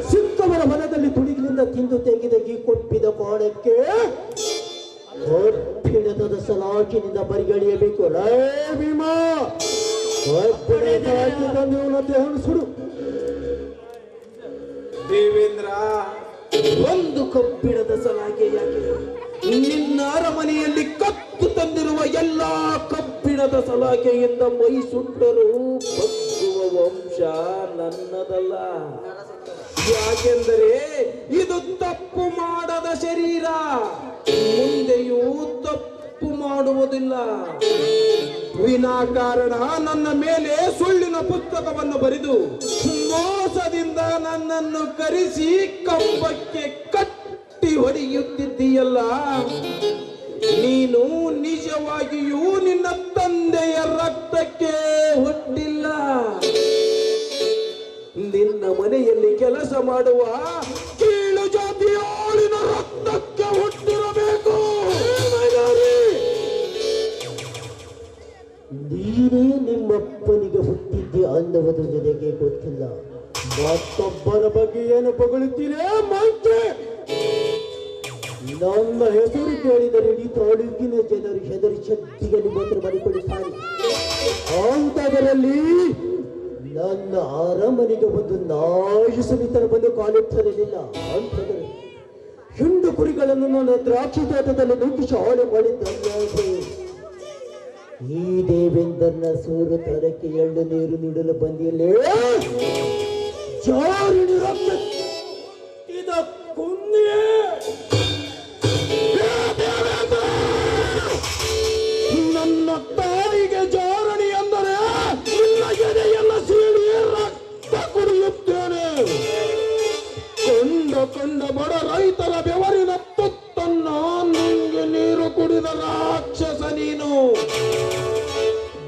ಸಿಕ್ಕವರ ಮನದಲ್ಲಿ ತುಡಿಗಿನಿಂದ ತಿಂದು ತೆಗೆದ ಈ ಕೊಬ್ಬಿದ ಕೋಣಕ್ಕೆ ಕೊಬ್ಬಿಡದ ಸಲಾಕಿನಿಂದ ಬರಿಗಳೆಯಬೇಕು. ರೇ ಭೀಮಾ, ಸುಡು. ದೇವೇಂದ್ರ, ಒಂದು ಕಬ್ಬಿಣದ ಸಲಾಕೆ ಯಾಕೆ? ನಿನ್ನ ಅರಮನೆಯಲ್ಲಿ ಕತ್ತು ತಂದಿರುವ ಎಲ್ಲಾ ಕಬ್ಬಿಣದ ಸಲಾಕೆಯಿಂದ ಮೈ ಸುಟ್ಟರು ಬಗ್ಗುವ ವಂಶ ನನ್ನದಲ್ಲ. ಯಾಕೆಂದರೆ ಇದು ತಪ್ಪು ಮಾಡದ ಶರೀರ, ಮುಂದೆಯೂ ತಪ್ಪು ಮಾಡುವುದಿಲ್ಲ. ವಿನಾಕಾರಣ ನನ್ನ ಮೇಲೆ ಸುಳ್ಳಿನ ಪುಸ್ತಕವನ್ನು ಬರೆದು ಮೋಸದಿಂದ ನನ್ನನ್ನು ಕರೆಸಿ ಕಂಬಕ್ಕೆ ಕಟ್ಟಿ ಹೊಡೆಯುತ್ತಿದ್ದೀಯಲ್ಲ. ನೀನು ನಿಜವಾಗಿಯೂ ನಿನ್ನ ತಂದೆಯ ರಕ್ತಕ್ಕೆ ಹುಟ್ಟಿಲ್ಲ. ನಿನ್ನ ಮನೆಯಲ್ಲಿ ಕೆಲಸ ಮಾಡುವ ಕೀಳು ಜಾತಿಯಾಳಿನ ರಕ್ತಕ್ಕೆ ಹುಟ್ಟಿರಬೇಕು. ನೀನೇ ನಿಮ್ಮಪ್ಪನಿಗೆ ಹುಟ್ಟಿದ್ದೆ ಅನ್ನುವುದು ನಿನಗೆ ಗೊತ್ತಿಲ್ಲ. ಮತ್ತೊಬ್ಬರ ಬಗ್ಗೆ ಏನು ಪೊಗಳುತ್ತೀರೇ ಮಂತ್ರಿ? ನನ್ನ ಹೆಸರು ಕೇಳಿದರೆ ಇಡೀ ತಾಲೂಕಿನ ಜನರು ಹೆದರಿ ಶಕ್ತಿಗೆ ನಿಮ್ಮತ್ರ ಮಾಡಿಕೊಳ್ಳುತ್ತಾರೆ. ಅಂತದರಲ್ಲಿ ನನ್ನ ಅರಮನೆಗೆ ಒಂದು ನಾಯಿ ಸಮಿತರ ಬಂದು ಕಾಲುತ್ತಿರಲಿಲ್ಲ. ಅಂತದರೆ ಹಿಂಡು ಕುರಿಗಳನ್ನು ನನ್ನ ದ್ರಾಕ್ಷಿ ತೋಟದಲ್ಲಿ ನುಗ್ಗಿಸಿ ಹಾಳು ಮಾಡಿದ್ದಲ್ಲದೆ ಈ ದೇವೇಂದ್ರನ ಸೂರು ತರಕ್ಕೆ ಎಳ್ಳು ನೀರು ನೀಡಲು ಬಂದಿಲ್ಲ. ಜಾರಿಣಿ ರಕ್ತ ನನ್ನ ತಾಯಿಗೆ ಜಾರಣಿ ಅಂದರೆ ನಿನ್ನ ಎದೆಯೆಲ್ಲ ಸೀಳಿ ರಕ್ತ ಕುಡಿಯುತ್ತೇನೆ. ಕೊಂಡ ಬಡ ರೈತರ ಬೆವರಿನ ತುತ್ತನ್ನ ನಿಂಗೆ ನೀರು ಕುಡಿದ ರಾಕ್ಷಸ ನೀನು.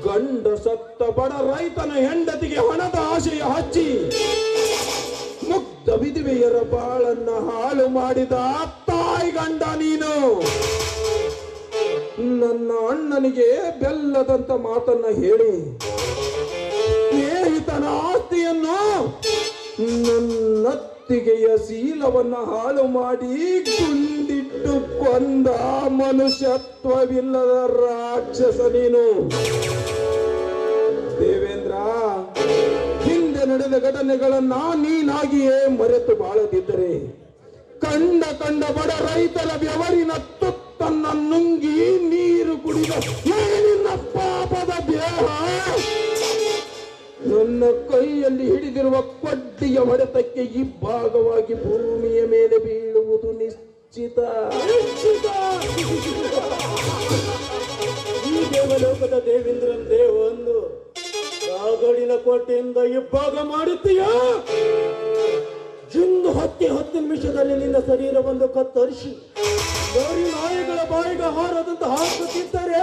ಗಂಡ ಸತ್ತ ಬಡ ರೈತನ ಹೆಂಡತಿಗೆ ಹಣದ ಆಶೆಯ ಹಚ್ಚಿ ಮುಗ್ಧ ವಿಧವೆಯರ ಬಾಳನ್ನ ಹಾಳು ಮಾಡಿದ ತಾಯಿ ಗಂಡ ನೀನು. ನನ್ನ ಅಣ್ಣನಿಗೆ ಬೆಲ್ಲದಂತ ಮಾತನ್ನ ಹೇಳಿ ಸ್ನೇಹಿತನ ಆಸ್ತಿಯನ್ನು ನನ್ನತ್ತಿಗೆಯ ಶೀಲವನ್ನ ಹಾಳು ಮಾಡಿ ಗುಂಡಿಟ್ಟು ಕೊಂದ ಮನುಷ್ಯತ್ವವಿಲ್ಲದ ರಾಕ್ಷಸ ನೀನು. ದೇವೇಂದ್ರ, ಹಿಂದೆ ನಡೆದ ಘಟನೆಗಳನ್ನ ನೀನಾಗಿಯೇ ಮರೆತು ಬಾಳದಿದ್ದರೆ ಕಂಡ ಬಡ ರೈತರ ಬೆವರಿನ ತುತ್ತ ತನ್ನ ನುಂಗಿ ನೀರು ಕುಡಿದ ಈ ನಿನ್ನ ಪಾಪದ ದೇಹ ನನ್ನ ಕೈಯಲ್ಲಿ ಹಿಡಿದಿರುವ ಕೊಡ್ಡಿಯ ಹೊಡೆತಕ್ಕೆ ಇಬ್ಬಾಗವಾಗಿ ಭೂಮಿಯ ಮೇಲೆ ಬೀಳುವುದು ನಿಶ್ಚಿತ. ಈ ದೇವಲೋಕದ ದೇವೇಂದ್ರನ ದೇಹವನ್ನು ರಾಗಡಿನ ಕೋಟೆಯಿಂದ ಇಬ್ಬಾಗ ಮಾಡುತ್ತೀಯಾ? ಇಂದು 10 ನಿಮಿಷದಲ್ಲಿ ನಿನ್ನ ಶರೀರವನ್ನು ಕತ್ತರಿಸಿ ಗೌರಿ ನಾಯಿಗಳ ಬಾಯಿಗೆ ಹಾರದಂತ ಹಾಕುತ್ತಿದ್ದರೆ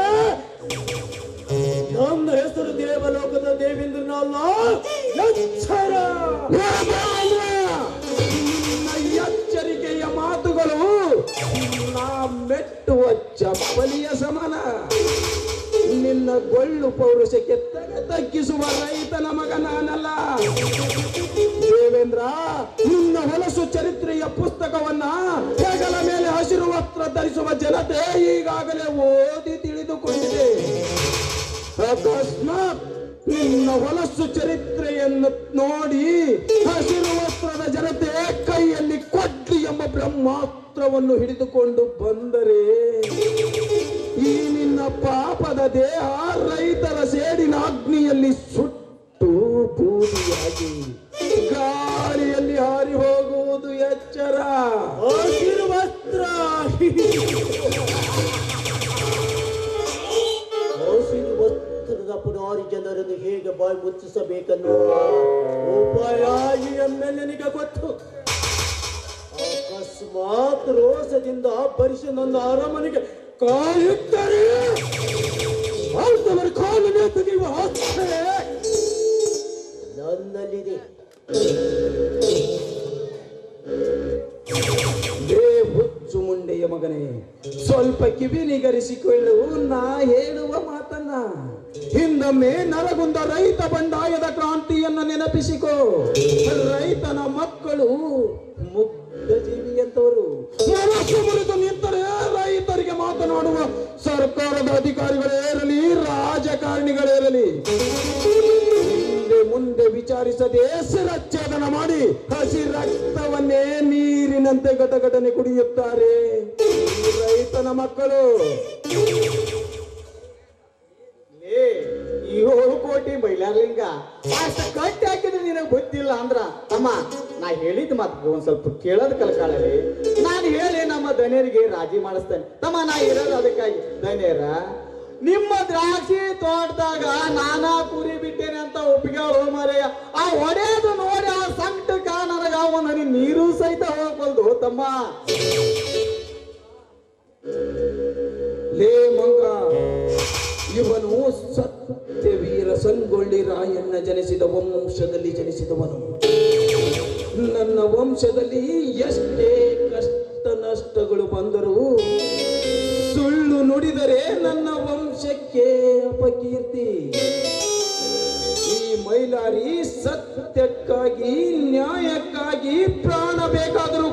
ನನ್ನ ಹೆಸರು ದೇವಲೋಕದ ದೇವೇಂದ್ರನಲ್ಲ, ಎಚ್ಚರ. ನಿನ್ನ ಎಚ್ಚರಿಕೆಯ ಮಾತುಗಳು ನಾ ಮೆಟ್ಟುವ ಚಪ್ಪಲಿಯ ಸಮಾನ. ನಿನ್ನ ಗೊಳ್ಳು ಪೌರುಷಕ್ಕೆ ತಗ್ಗಿಸುವ ರೈತನ ಮಗ ನಾನಲ್ಲ. ದೇವೇಂದ್ರ, ನಿನ್ನ ಹೊಲಸು ಚರಿತ್ರೆಯ ಪುಸ್ತಕವನ್ನ ಹೆಗಲ ಮೇಲೆ ಹಸಿರು ವಸ್ತ್ರ ಧರಿಸುವ ಜನತೆ ಈಗಾಗಲೇ ಓದಿ ತಿಳಿದುಕೊಂಡಿದೆ. ಅಕಸ್ಮಾತ್ ನಿನ್ನ ಹೊಲಸು ಚರಿತ್ರೆಯನ್ನು ನೋಡಿ ಹಸಿರು ವಸ್ತ್ರದ ಜನತೆ ಕೈಯಲ್ಲಿ ಕೊಡ್ಲಿ ಎಂಬ ಬ್ರಹ್ಮಾಸ್ತ್ರವನ್ನು ಹಿಡಿದುಕೊಂಡು ಬಂದರೆ ಈ ನಿನ್ನ ಪಾಪದ ದೇಹ ರೈತರ ಸೇಡಿನ ಅಗ್ನಿಯಲ್ಲಿ ಸುಟ್ಟು ಬೂದಿಯಾಗಿ ಗಾಳಿಯಲ್ಲಿ ಹಾರಿ ಹೋಗುವುದು ಎಚ್ಚರ. ಹಸಿರು ವಸ್ತ್ರ ಹಸಿರು ವಸ್ತ್ರದ ಪುನಾರಿ ಜನರನ್ನು ಹೇಗೆ ಬಾಯಿ ಮುಚ್ಚಿಸಬೇಕನ್ನುವ ಉಪಾಯ ಈ ಎಮ್ಮೆಲ್ಲೆನಿಗೆ ಗೊತ್ತು. ಅಕಸ್ಮಾತ್ ರೋಷದಿಂದ ಬರಿಸಿ ನನ್ನ ಅರಮನೆಗೆ ಕಾಯುತ್ತಾರೆ, ಅಂತವರ ಕಾಲನೆ ತೆಗೆಯುವ ಆಸೆ ನನ್ನಲ್ಲಿದೆ. ಹುಚ್ಚು ಮುಂಡೆಯ ಮಗನೇ, ಸ್ವಲ್ಪ ಕಿವಿ ನಿಗರಿಸಿಕೊಳ್ಳು ನಾ ಹೇಳುವ ಮಾತನ್ನ. ಹಿಂದೊಮ್ಮೆ ನರಗುಂದ ರೈತ ಬಂಡಾಯದ ಕ್ರಾಂತಿಯನ್ನ ನೆನಪಿಸಿಕೋ. ರೈತನ ಮಕ್ಕಳು ಮುಗ್ಧ ಜೀವಿಯಂತವರು. ಮನಸ್ಸು ಮುರಿದು ನಿಂತರೆ ರೈತರಿಗೆ ಮಾತನಾಡುವ ಸರ್ಕಾರದ ಅಧಿಕಾರಿಗಳೇ ಇರಲಿ, ರಾಜಕಾರಣಿಗಳೇ ಇರಲಿ, ಮುಂದೆ ವಿಚಾರಿಸದೆ ಶಿರಚ್ಛೇದನ ಮಾಡಿ ಹಸಿ ರಕ್ತವನ್ನೇ ನೀರಿನಂತೆ ಘಟಘಟನೆ ಕುಡಿಯುತ್ತಾರೆ ರೈತನ ಮಕ್ಕಳು. 7 ಕೋಟಿ ಬೈಲಾರ್ಲಿಂಗ ಅಷ್ಟು ಕಟ್ಟಿ ಹಾಕಿದ್ರೆ ನಿನಗೆ ಗೊತ್ತಿಲ್ಲ ಅಂದ್ರ ಅಮ್ಮ, ನಾ ಹೇಳಿದ ಮಾತು ಒಂದ್ ಸ್ವಲ್ಪ ಕೇಳೋದ್ ಕಲ್ಕಾಳಲ್ಲಿ. ನಾನು ಹೇಳಿ ನಮ್ಮ ದನಿಯರಿಗೆ ರಾಜಿ ಮಾಡಿಸ್ತೇನೆ ತಮ್ಮ. ನಾ ಇರೋದು ಅದಕ್ಕಾಗಿ ದನಿಯರ ನಿಮ್ಮ ದ್ರಾಕ್ಷಿ ತೋಟದಾಗ ನಾನಾ ಕುರಿ ಬಿಟ್ಟೇನೆ ಅಂತ ಒಪ್ಪಿಗೆ ಮರೆಯ ಆ ಹೊಡೆಯೋದು ನೋಡಿ ಆ ಸಂಕಟ ನನಗ ಅವನಿಗೆ ನೀರು ಸಹಿತ ಹೋಗ್ಬಲ್ದು ತಮ್ಮ. ಲೇ ಮಂಗ, ಇವನು ಸತ್ಯವೀರ ಸಂಗೊಳ್ಳಿ ರಾಯಣ್ಣ ಜನಿಸಿದ ವಂಶದಲ್ಲಿ ಜನಿಸಿದವನು. ನನ್ನ ವಂಶದಲ್ಲಿ ಎಷ್ಟೇ ಕಷ್ಟ ನಷ್ಟಗಳು ಬಂದರೂ ಸುಳ್ಳು ನುಡಿದರೆ ನನ್ನ ವಂಶಕ್ಕೆ ಅಪಕೀರ್ತಿ. ಈ ಮೈಲಾರಿ ಸತ್ಯಕ್ಕಾಗಿ ನ್ಯಾಯಕ್ಕಾಗಿ ಪ್ರಾಣ ಬೇಕಾದರೂ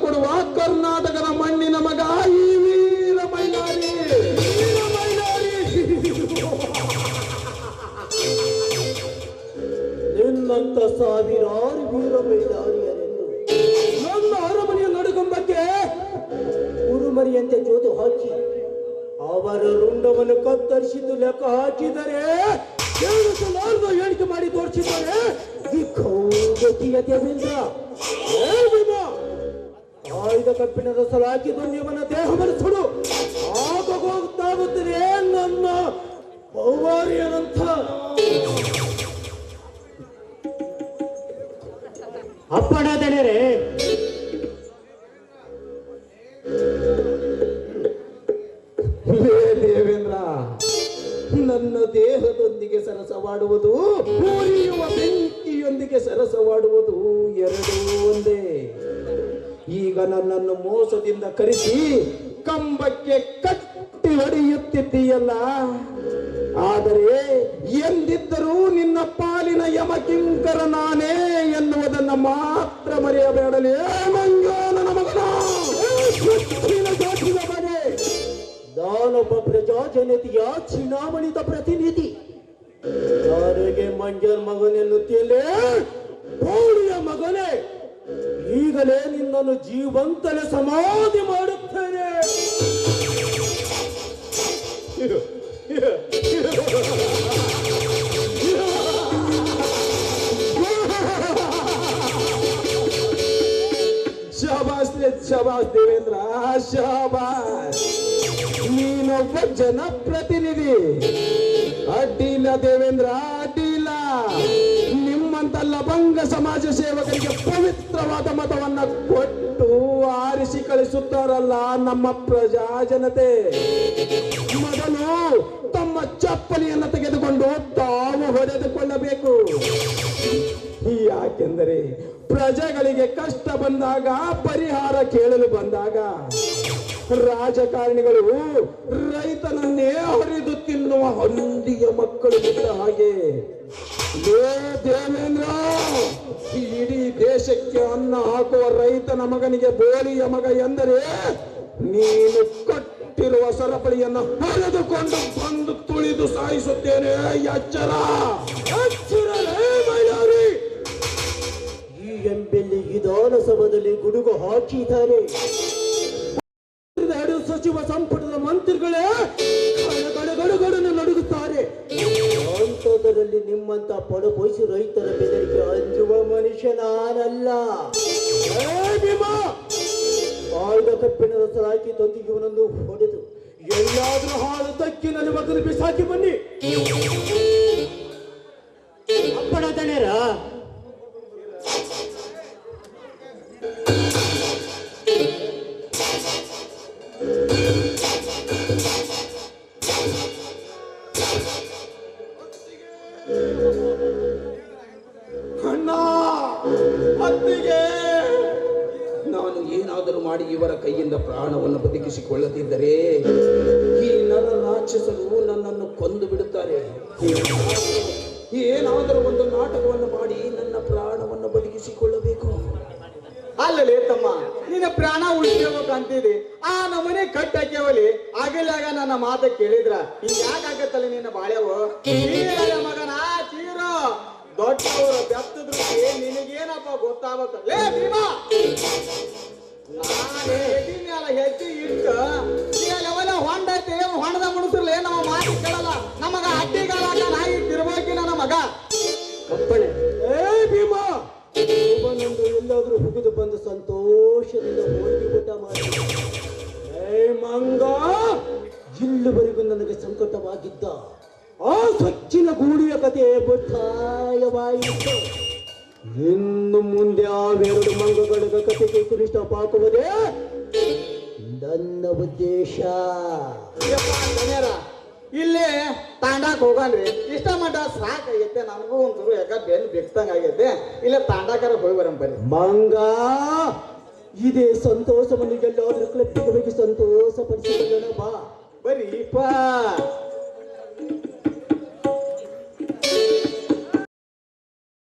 ಕೊಡುವ ಕರ್ನಾಟಕದ ಮಣ್ಣಿನ ಮಗ ಈ ವೀರ ಮೈಲಾರಿ. ನಿನ್ನಂತ ಸಾವಿರಾರು ವೀರ ಮೈಲಾರಿಯರೆಂದು ನನ್ನ ಅರಮನೆಯ ನಡುಗಂಬಕ್ಕೆ ಕುರುಮರಿಯಂತೆ ಜೋತು ಹಾಕಿ ಅವರ ರುಂಡವನ್ನು ಕತ್ತರಿಸಿದ್ದು ಲೆಕ್ಕ ಹಾಕಿದರೆ ಹೇಳಿಕೆ ಮಾಡಿ ತೋರಿಸಿದ್ದಾರೆ ಈ ಗತಿಯ ದೇವೇಂದ್ರ. ಆಯ್ದ ಕಬ್ಬಿಣದ ಸಲ ಹಾಕಿದ್ದು ನೀವನ ದೇಹವನ್ನು ಸುಡು ಆಗೋಗುತ್ತದೆ ನನ್ನ ಪೌವಾರಿಯನಂತ. ಅಪ್ಪಣದೆರೆ ದೇವೇಂದ್ರ, ನನ್ನ ದೇಹದೊಂದಿಗೆ ಸರಸವಾಡುವುದು, ಉರಿಯುವ ಬೆಂಕಿಯೊಂದಿಗೆ ಸರಸವಾಡುವುದು ಎರಡೂ ಒಂದೇ. ಈಗ ನನ್ನನ್ನು ಮೋಸದಿಂದ ಕರೆಸಿ ಕಂಬಕ್ಕೆ ಕಟ್ಟಿ ಹೊಡೆಯುತ್ತಿದ್ದೀಯಲ್ಲ, ಆದರೆ ಎಂದಿದ್ದರೂ ನಿನ್ನ ಪಾಲಿನ ಯಮಕಿಂಕರ ನಾನೇ ಎನ್ನುವುದನ್ನು ಮಾತ್ರ ಮರೆಯಬೇಡಲೇ ಮಂಜಾನನ ಮಗನ. ನಾನೊಬ್ಬ ಪ್ರಜಾಜನತೆಯ ಚುನಾವಣಿತ ಪ್ರತಿನಿಧಿ. ಯಾರಿಗೆ ಮಂಜರ್ ಮಗನೆನ್ನುತ್ತಿಯಲ್ಲೇ ಕೋಳಿಯ ಮಗನೇ, ಈಗಲೇ ನಿನ್ನನ್ನು ಜೀವಂತಲೇ ಸಮಾಧಿ ಮಾಡುತ್ತೇನೆ. ಶಾಬಾಸ್ ಶಾಬಾಸ್ ದೇವೇಂದ್ರ, ಶಾಬಾಸ್. ನೀನೊಬ್ಬ ಜನಪ್ರತಿನಿಧಿ. ಅಡ್ಡಿಲ್ಲ ದೇವೇಂದ್ರ, ಅಡ್ಡಿಲ್ಲ. ನಿಮ್ಮಂತ ಲವಂಗ ಸಮಾಜ ಸೇವಕರಿಗೆ ಪವಿತ್ರವಾದ ಮತವನ್ನ ಕೊಟ್ಟು ಆರಿಸಿ ಕಳಿಸುತ್ತಾರಲ್ಲ ನಮ್ಮ ಪ್ರಜಾ ಜನತೆ. ಮೊದಲು ತಮ್ಮ ಚಪ್ಪಲಿಯನ್ನು ತೆಗೆದುಕೊಂಡು ತಾವು ಹೊಡೆದುಕೊಳ್ಳಬೇಕು. ಯಾಕೆಂದರೆ ಪ್ರಜೆಗಳಿಗೆ ಕಷ್ಟ ಬಂದಾಗ, ಪರಿಹಾರ ಕೇಳಲು ಬಂದಾಗ ರಾಜಕಾರಣಿಗಳು ರೈತನನ್ನೇ ಹರಿದು ತಿನ್ನುವ ಹಂದಿಯ ಮಕ್ಕಳು ಬಿಟ್ಟ ಹಾಗೆ. ದೇವೇಂದ್ರ, ಇಡೀ ದೇಶಕ್ಕೆ ಅನ್ನ ಹಾಕುವ ರೈತನ ಮಗನಿಗೆ ಬೋಲಿಯ ಮಗ ಎಂದರೆ ನೀನು ಕಟ್ಟಿರುವ ಸರಪಳಿಯನ್ನು ಹರಿದುಕೊಂಡು ಬಂದು ತುಳಿದು ಸಾಯಿಸುತ್ತೇನೆ. ಎಚ್ಚರ, ಎಚ್ಚರವೇ ಮೈಲಾರಿ. ಈ ಎಂಬೆಲ್ಲಿ ವಿಧಾನಸಭೆಯಲ್ಲಿ ಗುಡುಗು ಹಾಕಿದ್ದಾರೆ. ಸಚಿವ ಸಂಪುಟದ ಮಂತ್ರಿಗಳೇ ಗಡಗಡಗಡನ್ನು ನಡುಗುತ್ತಾರೆ. ಅಂಥದರಲ್ಲಿ ನಿಮ್ಮಂತ ಪಡಪೋಯಿಸಿ ರೈತರ ಬೆದರಿಕೆ ಅಂಜುವ ಮನುಷ್ಯ ನಾನಲ್ಲ. ಆಯ್ದ ಕಪ್ಪಿನ ರಸ ಹಾಕಿ ತೊಂದಿಗೆ ಇವನನ್ನು ಹೊಡೆದು ಎಲ್ಲಾದ್ರೂ ಹಾಳು ತಕ್ಕಿನಲ್ಲಿ ಮಗಲು ಬಿಸಾಕಿ ಬನ್ನಿ. ಅಪ್ಪಣ ದಣೇರ, ಅಣ್ಣ, ಅತ್ತಿಗೆ, ನಾನು ಏನಾದರೂ ಮಾಡಿ ಇವರ ಕೈಯಿಂದ ಪ್ರಾಣವನ್ನು ಬದುಕಿಸಿಕೊಳ್ಳದಿದ್ದರೆ ಈ ನರ ರಾಕ್ಷಸರು ನನ್ನನ್ನು ಕೊಂದು ಬಿಡುತ್ತಾರೆ. ಏನಾದರೂ ಒಂದು ನಾಟಕವನ್ನು ಮಾಡಿ ನನ್ನ ಪ್ರಾಣವನ್ನು ಬದುಕಿಸಿಕೊಳ್ಳಬೇಕು. ಅಲ್ಲಲೇ ತಮ್ಮ, ನಿನ್ನ ಪ್ರಾಣ ಉಳಿಸ್ಕೋಬೇಕು ಅಂತಿದೆ. ಆ ನಮ್ಮನೆ ಕಟ್ಟಾಕ್ಯವಲಿ ಆಗಲಾಗ ನನ್ನ ಮಾತ ಕೇಳಿದ್ರ ಹಿಂಗ್ಯಾಕಾಗತ್ತಲ್ಲ ನಿನ್ನ ಬಾಳ್ಯವು. ಮಗನ ಚೀರೋ ದೊಡ್ಡವರು ಬೆತ್ತದ್ರು ನಿನಗೇನಪ್ಪ ಗೊತ್ತಾಗಬೇಕ. ಲೇ ಭೀಮಾ, ನಾನು ಎದಿನ್ಯಾಲ ಹೆಜ್ಜೆ ಇಟ್ಟು ಲೆವೆಲ ಹೊಂಡ ಐತೆ, ಹೊಂಡದ ಮುಣಸ್ರಲೇ ನಮ್ಮ ಮಾತು ಕೇಳಲ್ಲ. ನಮಗ ಅಡ್ಡಿಗಾಲಾಗ ನಾಯಿ ತಿರ್ಬೋಕಿ ನನ್ನ ಮಗ. ಅಪ್ಪಣೆ. ಭೀಮಾ, ಒಬ್ಬನೊಂದು ಎಲ್ಲಾದ್ರೂ ಹುಗಿದು ಬಂದು ಸಂತೋಷದಿಂದ ಹೋಗಿ ಊಟ ಮಾಡಿ. ಮಂಗ, ಇಲ್ಲಿವರೆಗೂ ನನಗೆ ಸಂಕಟವಾಗಿದ್ದ ಆ ಸಚ್ಚಿನ ಗೂಳಿಯ ಕಥೆ ಬುದ್ಧಾಯವಾಯಿತು. ಇನ್ನು ಮುಂದೆ ಆವೆರಡು ಮಂಗಗಳ ಕಥೆಗೆ ಕುರಿಷ್ಟ ಪಾಕುವುದೇ ನನ್ನ ಉದ್ದೇಶ. ಇಲ್ಲೇ ತಾಂಡಾಕ್ ಹೋಗನ್ರಿ. ಇಷ್ಟ ಮಟ್ಟ ಸಾಕಾಗೈತೆ, ನನಗೂ ಒಂಚೂರು ಯಾಕ ಬೆನ್ನು ಬೆಕ್ತಂಗ ಆಗೈತೆ. ಇಲ್ಲೇ ತಾಂಡಾಕರ ಹೋಗಿ ಬರಂ ಬರ್ರಿ. ಮಂಗ, ಇದೇ ಸಂತೋಷವನ್ನು ಎಲ್ಲಾದ್ರೂ ಕ್ಲಬ್ಬಿಗೆ ಹೋಗಿ ಸಂತೋಷ ಪಡಿಸಿಕೊಳ್ಳೋಣ ಬಾ. ಬರ್ರಿಪ್ಪ.